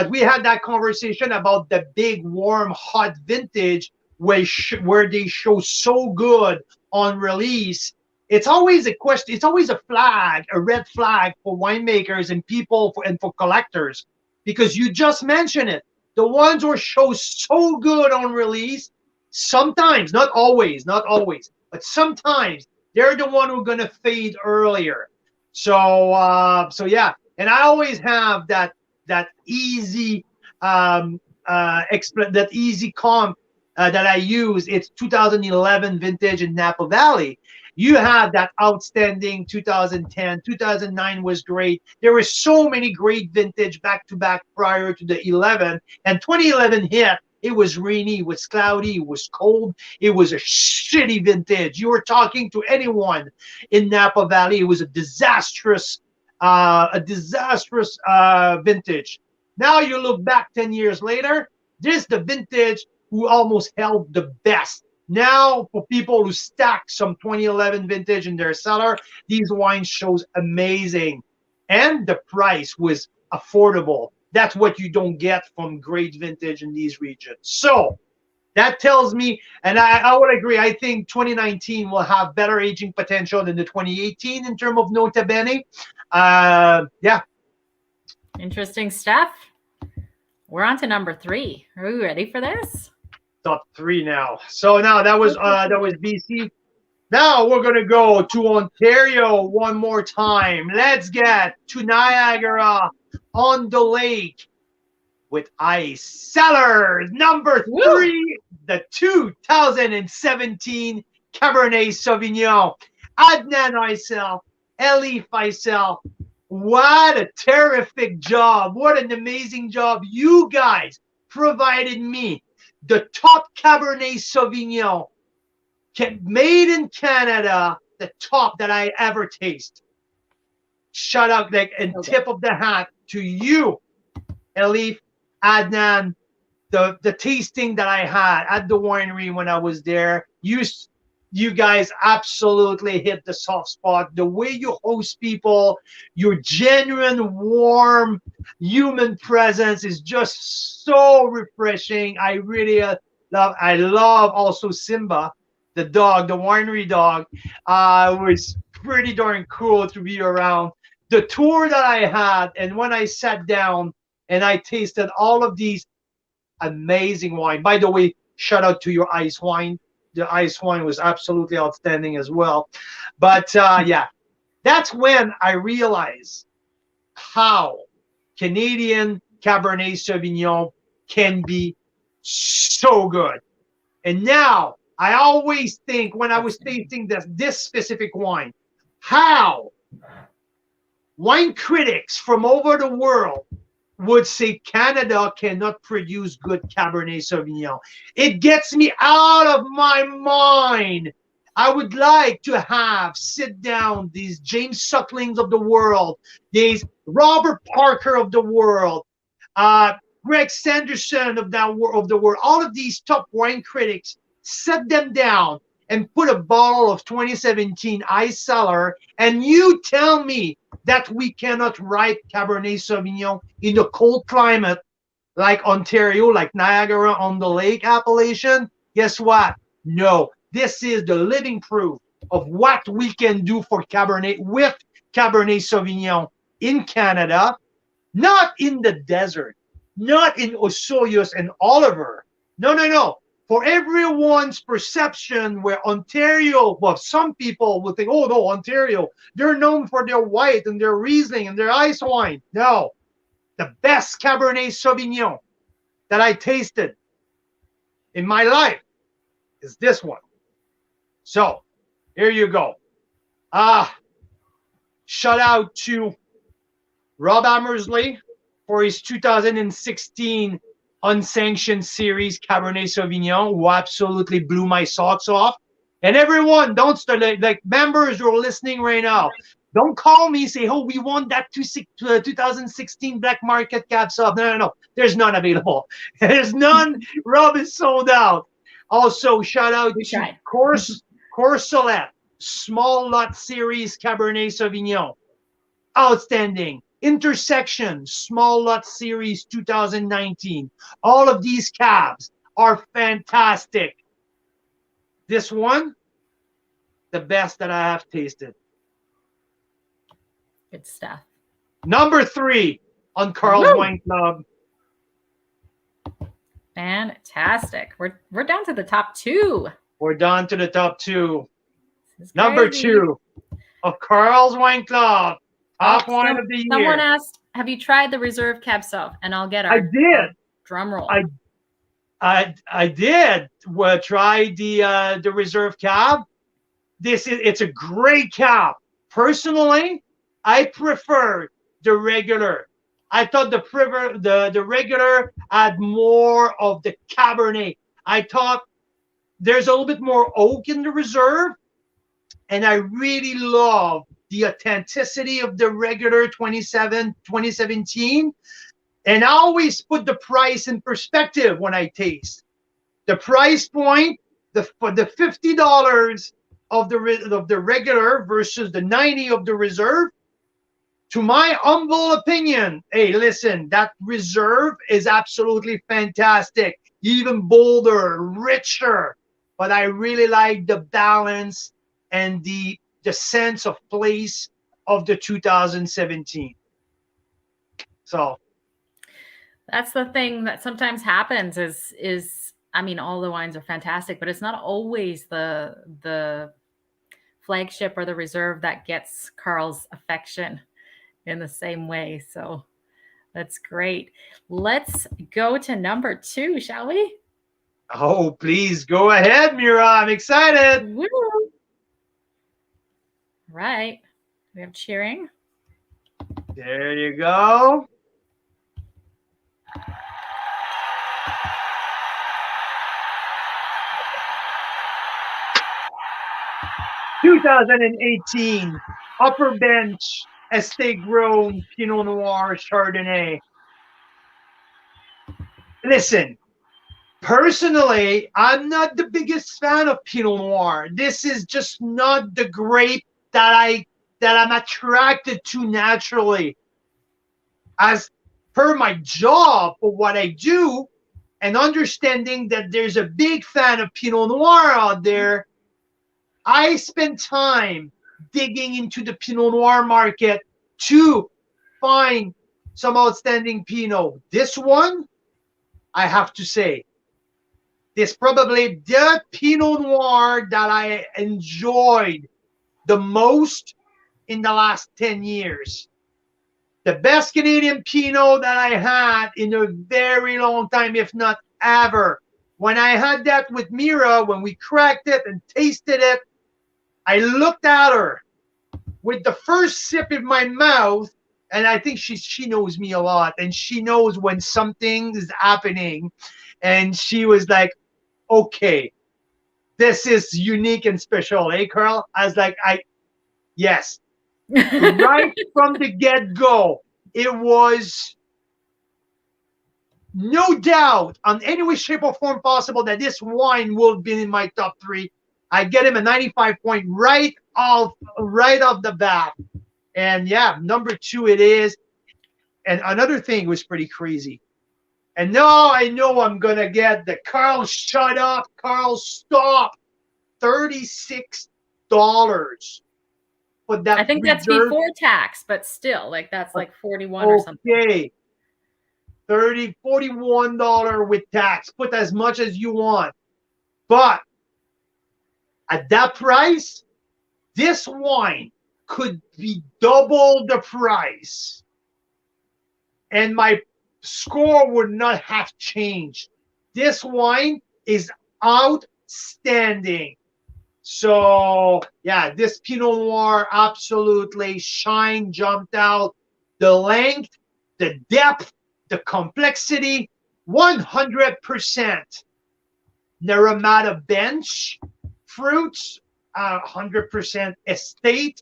we had that conversation about the big, warm, hot vintage where they show so good on release. It's always a question. It's always a red flag for winemakers and people and for collectors, because you just mentioned it. The ones who show so good on release, sometimes, not always, but sometimes they're the one who are gonna fade earlier. So yeah, and I always have that easy comp that I use. It's 2011 vintage in Napa Valley. You have that outstanding 2010, 2009 was great. There were so many great vintage back-to-back prior to the 11, and 2011 hit, It was rainy, it was cloudy, it was cold, it was a shitty vintage. You were talking to anyone in Napa Valley, it was a disastrous vintage. Now you look back 10 years later, this is the vintage who almost held the best. Now, for people who stack some 2011 vintage in their cellar, these wines shows amazing. And the price was affordable. That's what you don't get from great vintage in these regions. So that tells me, and I would agree, I think 2019 will have better aging potential than the 2018 in terms of Nota Bene. Yeah.
Interesting stuff. We're on to number 3. Are we ready for this?
Top 3 now. So now that was BC. Now we're gonna go to Ontario one more time. Let's get to Niagara on the Lake with Ice Cellars. Number 3, the 2017 Cabernet Sauvignon. Adnan Aysel, Elif Aysel. What a terrific job. What an amazing job. You guys provided me the top Cabernet Sauvignon made in Canada, the top that I ever taste. Shout out, and tip of the hat to you, Elif, Adnan. The tasting that I had at the winery when I was there, you guys absolutely hit the soft spot. The way you host people, your genuine, warm human presence is just so refreshing. I really love. I love also Simba, the dog, the winery dog. It was pretty darn cool to be around. The tour that I had, and when I sat down and I tasted all of these amazing wine. By the way, shout out to your ice wine. The ice wine was absolutely outstanding as well. But yeah, that's when I realized how Canadian Cabernet Sauvignon can be so good. And now I always think when I was tasting this specific wine, how wine critics from over the world would say Canada cannot produce good Cabernet Sauvignon. It gets me out of my mind. I would like to sit down these James Sucklings of the world, these Robert Parker of the world, Greg Sanderson of the world, all of these top wine critics, set them down and put a bottle of 2017 Ice Cellar, and you tell me that we cannot write Cabernet Sauvignon in a cold climate like Ontario, like Niagara on the Lake appellation. Guess what? No, this is the living proof of what we can do for Cabernet with Cabernet Sauvignon in Canada, not in the desert, not in Osoyoos and Oliver. No. For everyone's perception, where Ontario, well, some people will think, oh no, Ontario, they're known for their white and their Riesling and their ice wine. No, the best Cabernet Sauvignon that I tasted in my life is this one. So here you go. Shout out to Rob Amersley for his 2016 unsanctioned series Cabernet Sauvignon, who absolutely blew my socks off. And everyone, don't start, like members who are listening right now, don't call me, say, oh, we won that 2016 Black Market Cab Sauv. No. There's none available. There's none. Rob is sold out. Also, shout out to Courcelette, Small Lot Series Cabernet Sauvignon. Outstanding. Intersection, Small Lot Series 2019. All of these cabs are fantastic. This one, the best that I have tasted.
Good stuff.
Number 3 on Carl's Wine Club.
Fantastic. We're down to the top 2.
We're down to the top 2. Number 2 of Carl's Wine Club. Top wine of the year.
Someone asked, have you tried the Reserve Cab Sauv? And I'll get our
I did.
Drum roll.
I did try the Reserve Cab. It's a great cab. Personally, I prefer the regular I thought the regular had more of the Cabernet. I thought there's a little bit more oak in the reserve, and I really love the authenticity of the regular 2017. And I always put the price in perspective when I taste. The price point, for the $50 of the regular versus the 90 of the reserve, to my humble opinion, hey, listen, that reserve is absolutely fantastic, even bolder, richer. But I really like the balance and the sense of place of the 2017. So
that's the thing that sometimes happens is I mean, all the wines are fantastic, but it's not always the flagship or the reserve that gets Carl's affection in the same way. So that's great. Let's go to number 2, shall we?
Oh, please go ahead, Mira. I'm excited.
Woo. Right. We have cheering.
There you go. (2018) Upper Bench Estate Grown Pinot Noir Chardonnay. Listen, personally, I'm not the biggest fan of Pinot Noir. This is just not the grape that I'm attracted to naturally. As per my job for what I do, and understanding that there's a big fan of Pinot Noir out there, I spend time digging into the Pinot Noir market to find some outstanding Pinot. This one, I have to say, is probably the Pinot Noir that I enjoyed the most in the last 10 years. The best Canadian Pinot that I had in a very long time, if not ever. When I had that with Mira, when we cracked it and tasted it, I looked at her with the first sip in my mouth, and I think she knows me a lot, and she knows when something is happening, and she was like, okay, this is unique and special. Hey, Carl? I was like, yes. Right from the get-go, it was no doubt on any way, shape, or form possible that this wine will be in my top 3. I get him a 95 point right off the bat. And yeah, number 2 it is. And another thing was pretty crazy. And now I know I'm going to get the Carl, shut up, Carl, stop. $36 for that.
I think that's before tax, but still, like that's like 41 or something.
Okay. $41 with tax. Put as much as you want. But at that price, this wine could be double the price. And my score would not have changed. This wine is outstanding. So, yeah, this Pinot Noir absolutely jumped out. The length, the depth, the complexity, 100% Naramata bench fruits, 100% estate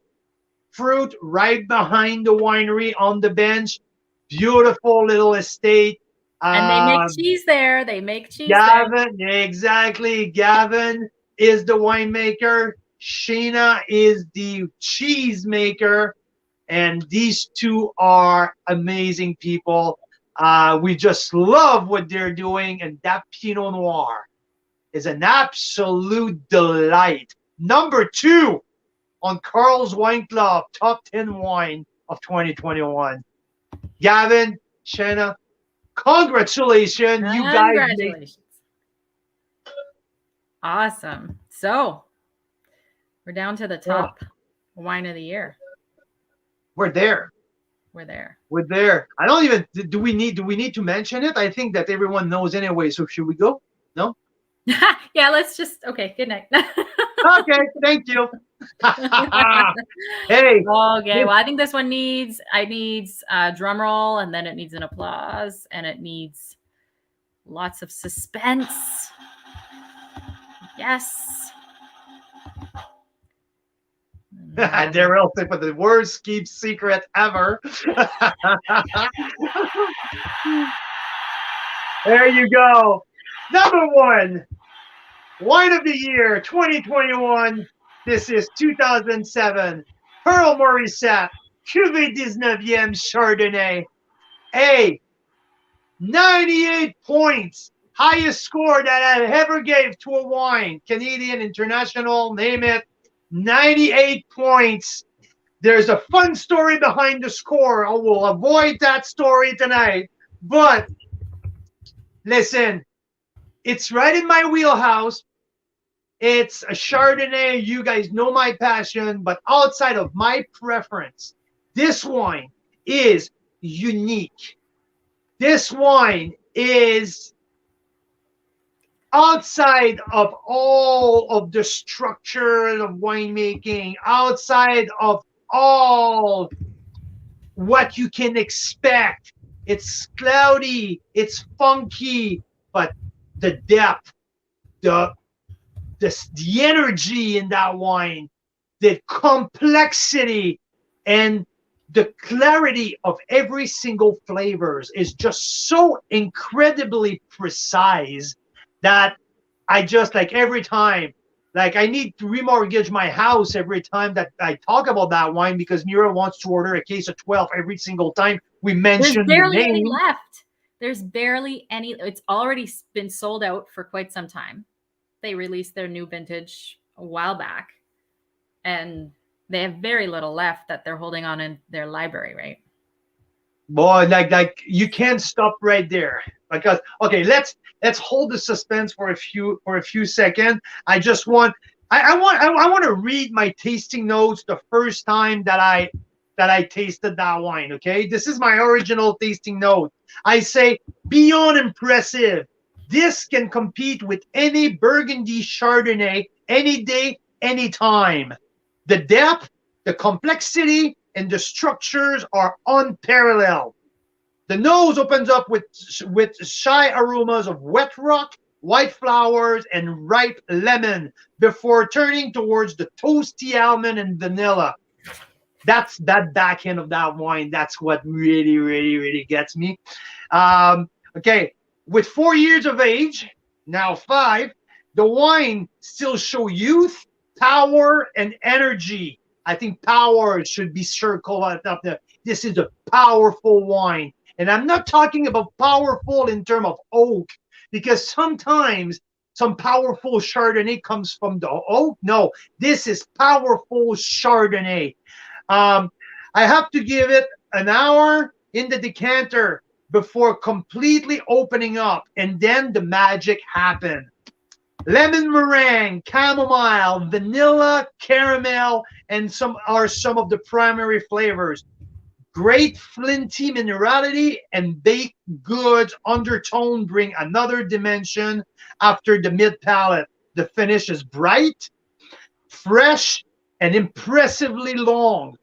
fruit right behind the winery on the bench. Beautiful little estate.
And they make cheese there. They make cheese
Gavin,
there.
Exactly. Gavin is the winemaker. Sheena is the cheese maker. And these two are amazing people. We just love what they're doing. And that Pinot Noir is an absolute delight. Number 2 on Carl's Wine Club Top 10 Wine of 2021. Gavin, Sheena, congratulations. You guys.
Congratulations. Awesome. So we're down to the top wine of the year.
We're there.
We're there.
We're there. I don't even, do we need to mention it? I think that everyone knows anyway. So should we go? No?
Yeah, let's just, okay, good night.
Okay, thank you. Hey.
Okay, well, I think this one needs a drum roll, and then it needs an applause, and it needs lots of suspense. Yes.
Daryl said, "But the worst keep secret ever." There you go. Number one, wine of the year 2021. This is 2007. Pearl Morissette, Cuvée 19e Chardonnay. Hey, 98 points. Highest score that I ever gave to a wine. Canadian, international, name it. 98 points. There's a fun story behind the score. I will avoid that story tonight. But listen, it's right in my wheelhouse. It's a Chardonnay. You guys know my passion, but outside of my preference, this wine is unique. This wine is outside of all of the structure of winemaking, outside of all what you can expect. It's cloudy, it's funky, but the depth, the energy in that wine, the complexity, and the clarity of every single flavors is just so incredibly precise that I just, like, every time, like, I need to remortgage my house every time that I talk about that wine, because Mira wants to order a case of 12 every single time we mention the name.
There's barely any left. There's barely any. It's already been sold out for quite some time. They released their new vintage a while back, and they have very little left that they're holding on in their library, right?
Boy, like you can't stop right there, because okay, let's hold the suspense for a few seconds. I want to read my tasting notes the first time that I tasted that wine. Okay, this is my original tasting note. I say, beyond impressive. This can compete with any Burgundy Chardonnay any day, any time. The depth, the complexity, and the structures are unparalleled. The nose opens up with shy aromas of wet rock, white flowers, and ripe lemon before turning towards the toasty almond and vanilla. That's that back end of that wine. That's what really, really, really gets me. Okay, with 4 years of age, now 5, the wine still show youth, power, and energy. I think power should be circled up there. This is a powerful wine. And I'm not talking about powerful in terms of oak, because sometimes some powerful Chardonnay comes from the oak. No, this is powerful Chardonnay. I have to give it an hour in the decanter before completely opening up, and then the magic happened. Lemon meringue, chamomile, vanilla, caramel, and some of the primary flavors. Great flinty minerality and baked goods undertone bring another dimension after the mid palate. The finish is bright, fresh, and impressively long.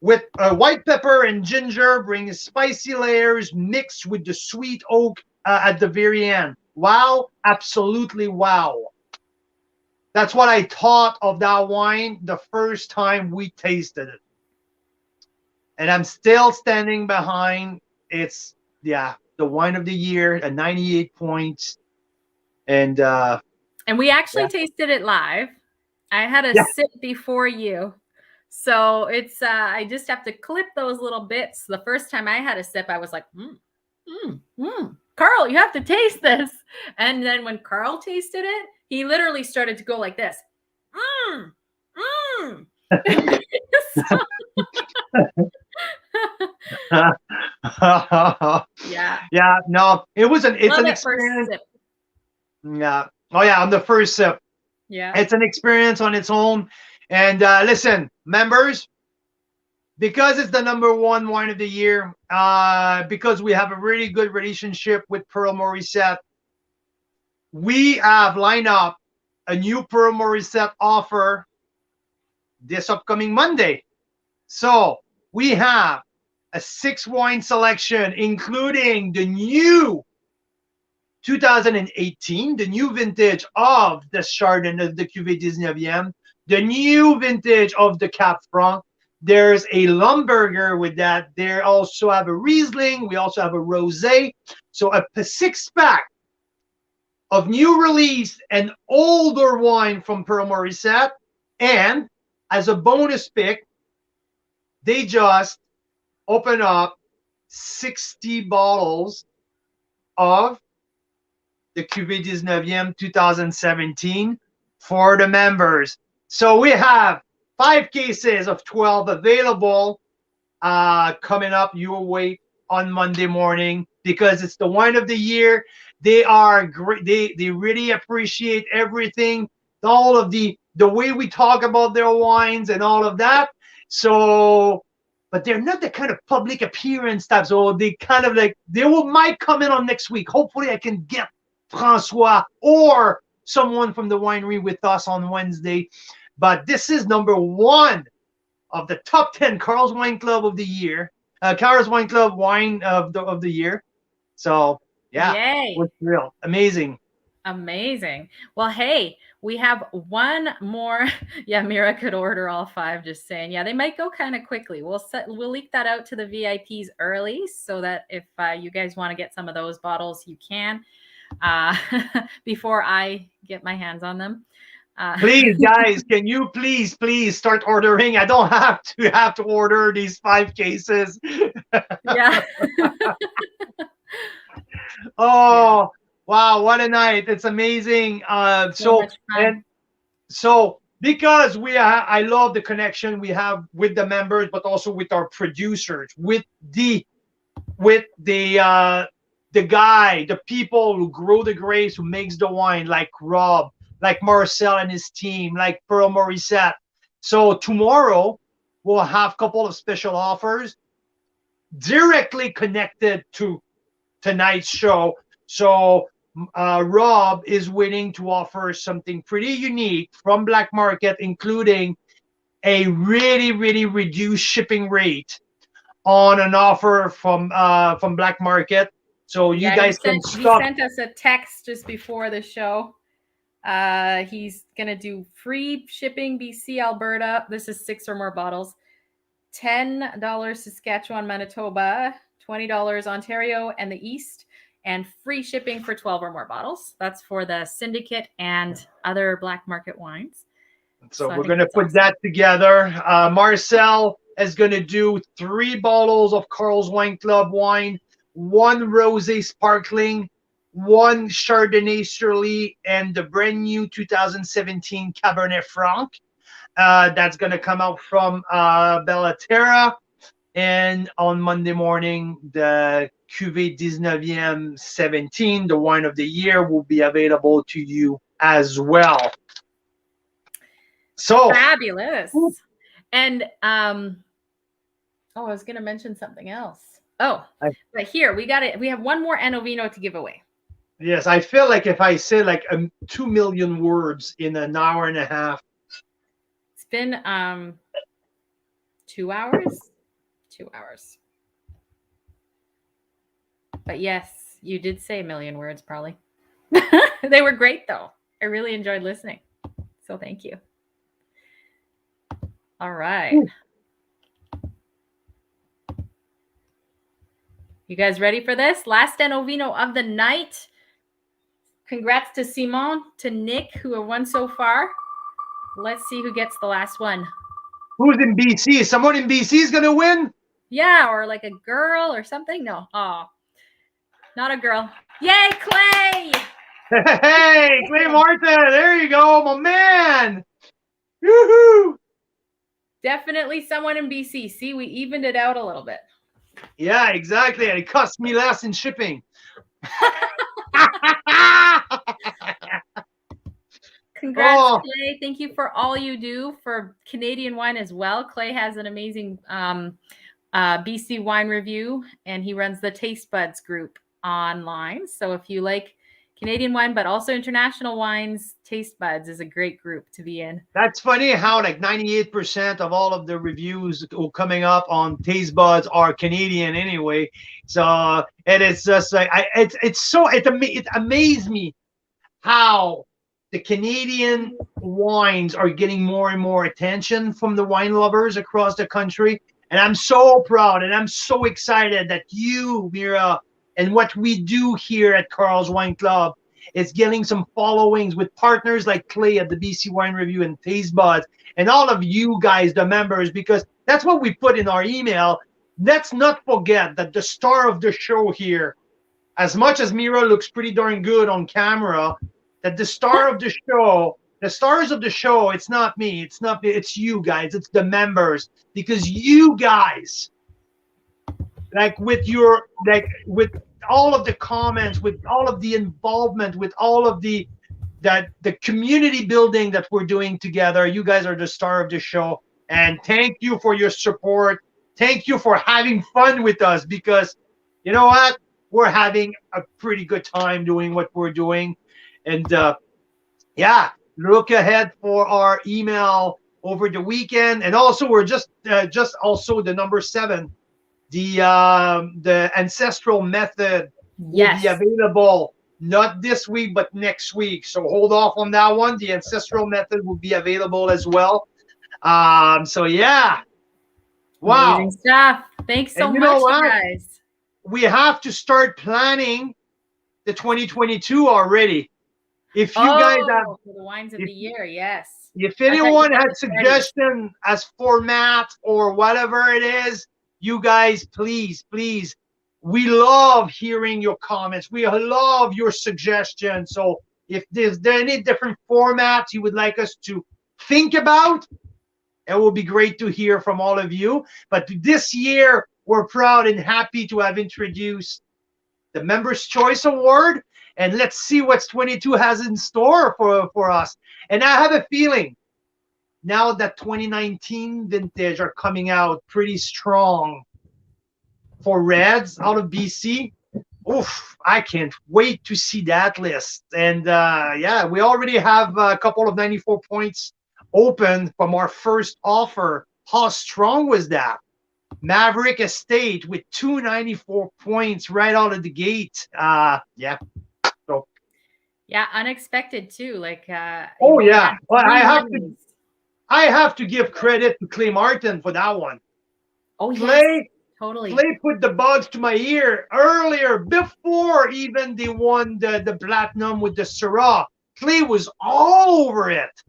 With white pepper and ginger bring spicy layers mixed with the sweet oak at the very end. Wow, absolutely wow. That's what I thought of that wine the first time we tasted it. And I'm still standing behind. It's, yeah, the wine of the year at 98 points. And
we actually tasted it live. I had a sip before you. So it's I just have to clip those little bits. The first time I had a sip, I was like, Carl, you have to taste this. And then when Carl tasted it, he literally started to go like this.
Yeah, no, it's an experience. Yeah. Oh yeah, on the first sip.
Yeah.
It's an experience on its own. And listen, members, because it's the #1 wine of the year, because we have a really good relationship with Pearl Morissette, we have lined up a new Pearl Morissette offer this upcoming Monday. So we have a 6 wine selection, including the new 2018, the new vintage of the Chardonnay, the Cuvée 19e, the new vintage of the Cab Franc. There's a Lumberger with that. There also have a Riesling. We also have a Rosé. So a 6-pack of new release and older wine from Pearl Morissette. And as a bonus pick, they just open up 60 bottles of the Cuvée 19e 2017 for the members. So we have 5 cases of 12 available coming up your way on Monday morning, because it's the wine of the year. They are great. They really appreciate everything, all of the way we talk about their wines and all of that. So, but they're not the kind of public appearance type. So they kind of like, might come in on next week. Hopefully I can get Francois or someone from the winery with us on Wednesday. But this is number 1 of the top 10 Carl's Wine Club of the year. Carl's Wine Club wine of the year. So yeah,
yay.
It's real amazing.
Amazing. Well, hey, we have one more. Yeah, Mira could order all 5, just saying. Yeah, they might go kind of quickly. We'll leak that out to the VIPs early, so that if you guys want to get some of those bottles, you can before I get my hands on them.
Please, guys, can you please start ordering? I don't have to order these 5 cases.
Yeah.
Oh, yeah. Wow, what a night. It's amazing. So because I love the connection we have with the members, but also with our producers, with the guy, the people who grow the grapes, who makes the wine, like Rob, like Marcel and his team, like Pearl Morissette. So tomorrow we'll have a couple of special offers directly connected to tonight's show. So Rob is willing to offer something pretty unique from Black Market, including a really, really reduced shipping rate on an offer from Black Market. So you guys can stop.
He sent us a text just before the show. He's gonna do free shipping, BC, Alberta. This is 6 or more bottles. $10 Saskatchewan, Manitoba, $20 Ontario and the East, and free shipping for 12 or more bottles. That's for the syndicate and other Black Market wines.
So we're going to put that together. Marcel is going to do 3 bottles of Carl's Wine Club wine, 1 Rosé Sparkling, 1 Chardonnay Surly, and the brand new 2017 Cabernet Franc. That's going to come out from Belatera. And on Monday morning, the Cuvée 19e 17, the wine of the year, will be available to you as well. So
fabulous. And I was going to mention something else. But here we got it. We have one more Enovino to give away.
Yes, I feel like if I say like 2 million words in an hour and a half.
It's been 2 hours. 2 hours. But yes, you did say a million words, probably. They were great, though. I really enjoyed listening. So thank you. All right. Ooh. You guys ready for this? Last Enovino of the night. Congrats to Simon, to Nick, who have won so far. Let's see who gets the last one.
Who's in BC? Someone in BC is going to win?
Yeah, or like a girl or something. No. Oh, not a girl. Yay, Clay!
Hey, Clay Martin. There you go, my man. Woohoo!
Definitely someone in BC. See, we evened it out a little bit.
Yeah, exactly. And it cost me less in shipping.
Congrats, Clay. Thank you for all you do for Canadian wine as well. Clay has an amazing BC wine review, and he runs the Taste Buds group online. So if you like Canadian wine, but also international wines. Taste Buds is a great group to be in.
That's funny how like 98% of all of the reviews coming up on Taste Buds are Canadian anyway. So it is just like it amazed me how the Canadian wines are getting more and more attention from the wine lovers across the country. And I'm so proud and I'm so excited that you, Mira, and what we do here at Carl's Wine Club is getting some followings with partners like Clay at the BC Wine Review and Taste Buds and all of you guys, the members, because that's what we put in our email. Let's not forget that the star of the show here, as much as Mira looks pretty darn good on camera, that the star of the show, the stars of the show, it's not me, it's you guys, it's the members, because you guys, with all of the comments, with all of the involvement, with all of the community building that we're doing together, you guys are the star of the show. And thank you for your support. Thank you for having fun with us, because you know what? We're having a pretty good time doing what we're doing. And yeah, look ahead for our email over the weekend. And also we're just also the number 7, the Ancestral Method will be available not this week but next week. So hold off on that one. The Ancestral Method will be available as well. So yeah. Wow.
Amazing stuff. Thanks so much, guys.
We have to start planning the 2022 already. If you guys have
for the wines of the year, yes.
If anyone had suggestion as format or whatever it is, you guys, please, we love hearing your comments. We love your suggestions. So if there's any different formats you would like us to think about, it will be great to hear from all of you. But this year, we're proud and happy to have introduced the Members' Choice Award. And let's see what 22 has in store for us. And I have a feeling now that 2019 vintage are coming out pretty strong for reds out of BC. Oof, I can't wait to see that list. And yeah, we already have a couple of 94 points open from our first offer. How strong was that? Maverick Estate with 294 points right out of the gate. Yeah. So.
Yeah, unexpected too. Like.
Oh yeah. Well, I have to give credit to Clay Martin for that one.
Oh
Clay,
yes, totally.
Clay put the bugs to my ear earlier, before even they won the platinum with the Syrah. Clay was all over it.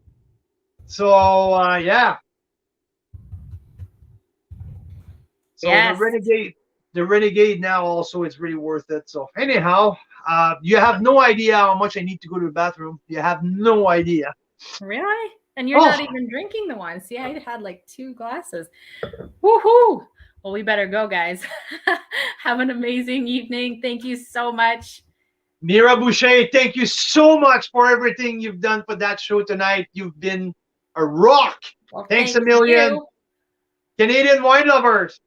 So yeah. So yes. the Renegade now also is really worth it. So anyhow, you have no idea how much I need to go to the bathroom. You have no idea.
Really? And you're not even drinking the wine. See, I had like 2 glasses. Woohoo! Well, we better go, guys. Have an amazing evening. Thank you so much.
Mira Boucher, thank you so much for everything you've done for that show tonight. You've been a rock.
Well,
thanks a million.
You.
Canadian wine lovers,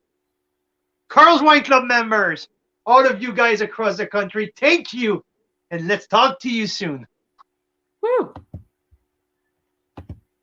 Carl's Wine Club members, all of you guys across the country, thank you. And let's talk to you soon.
Woo!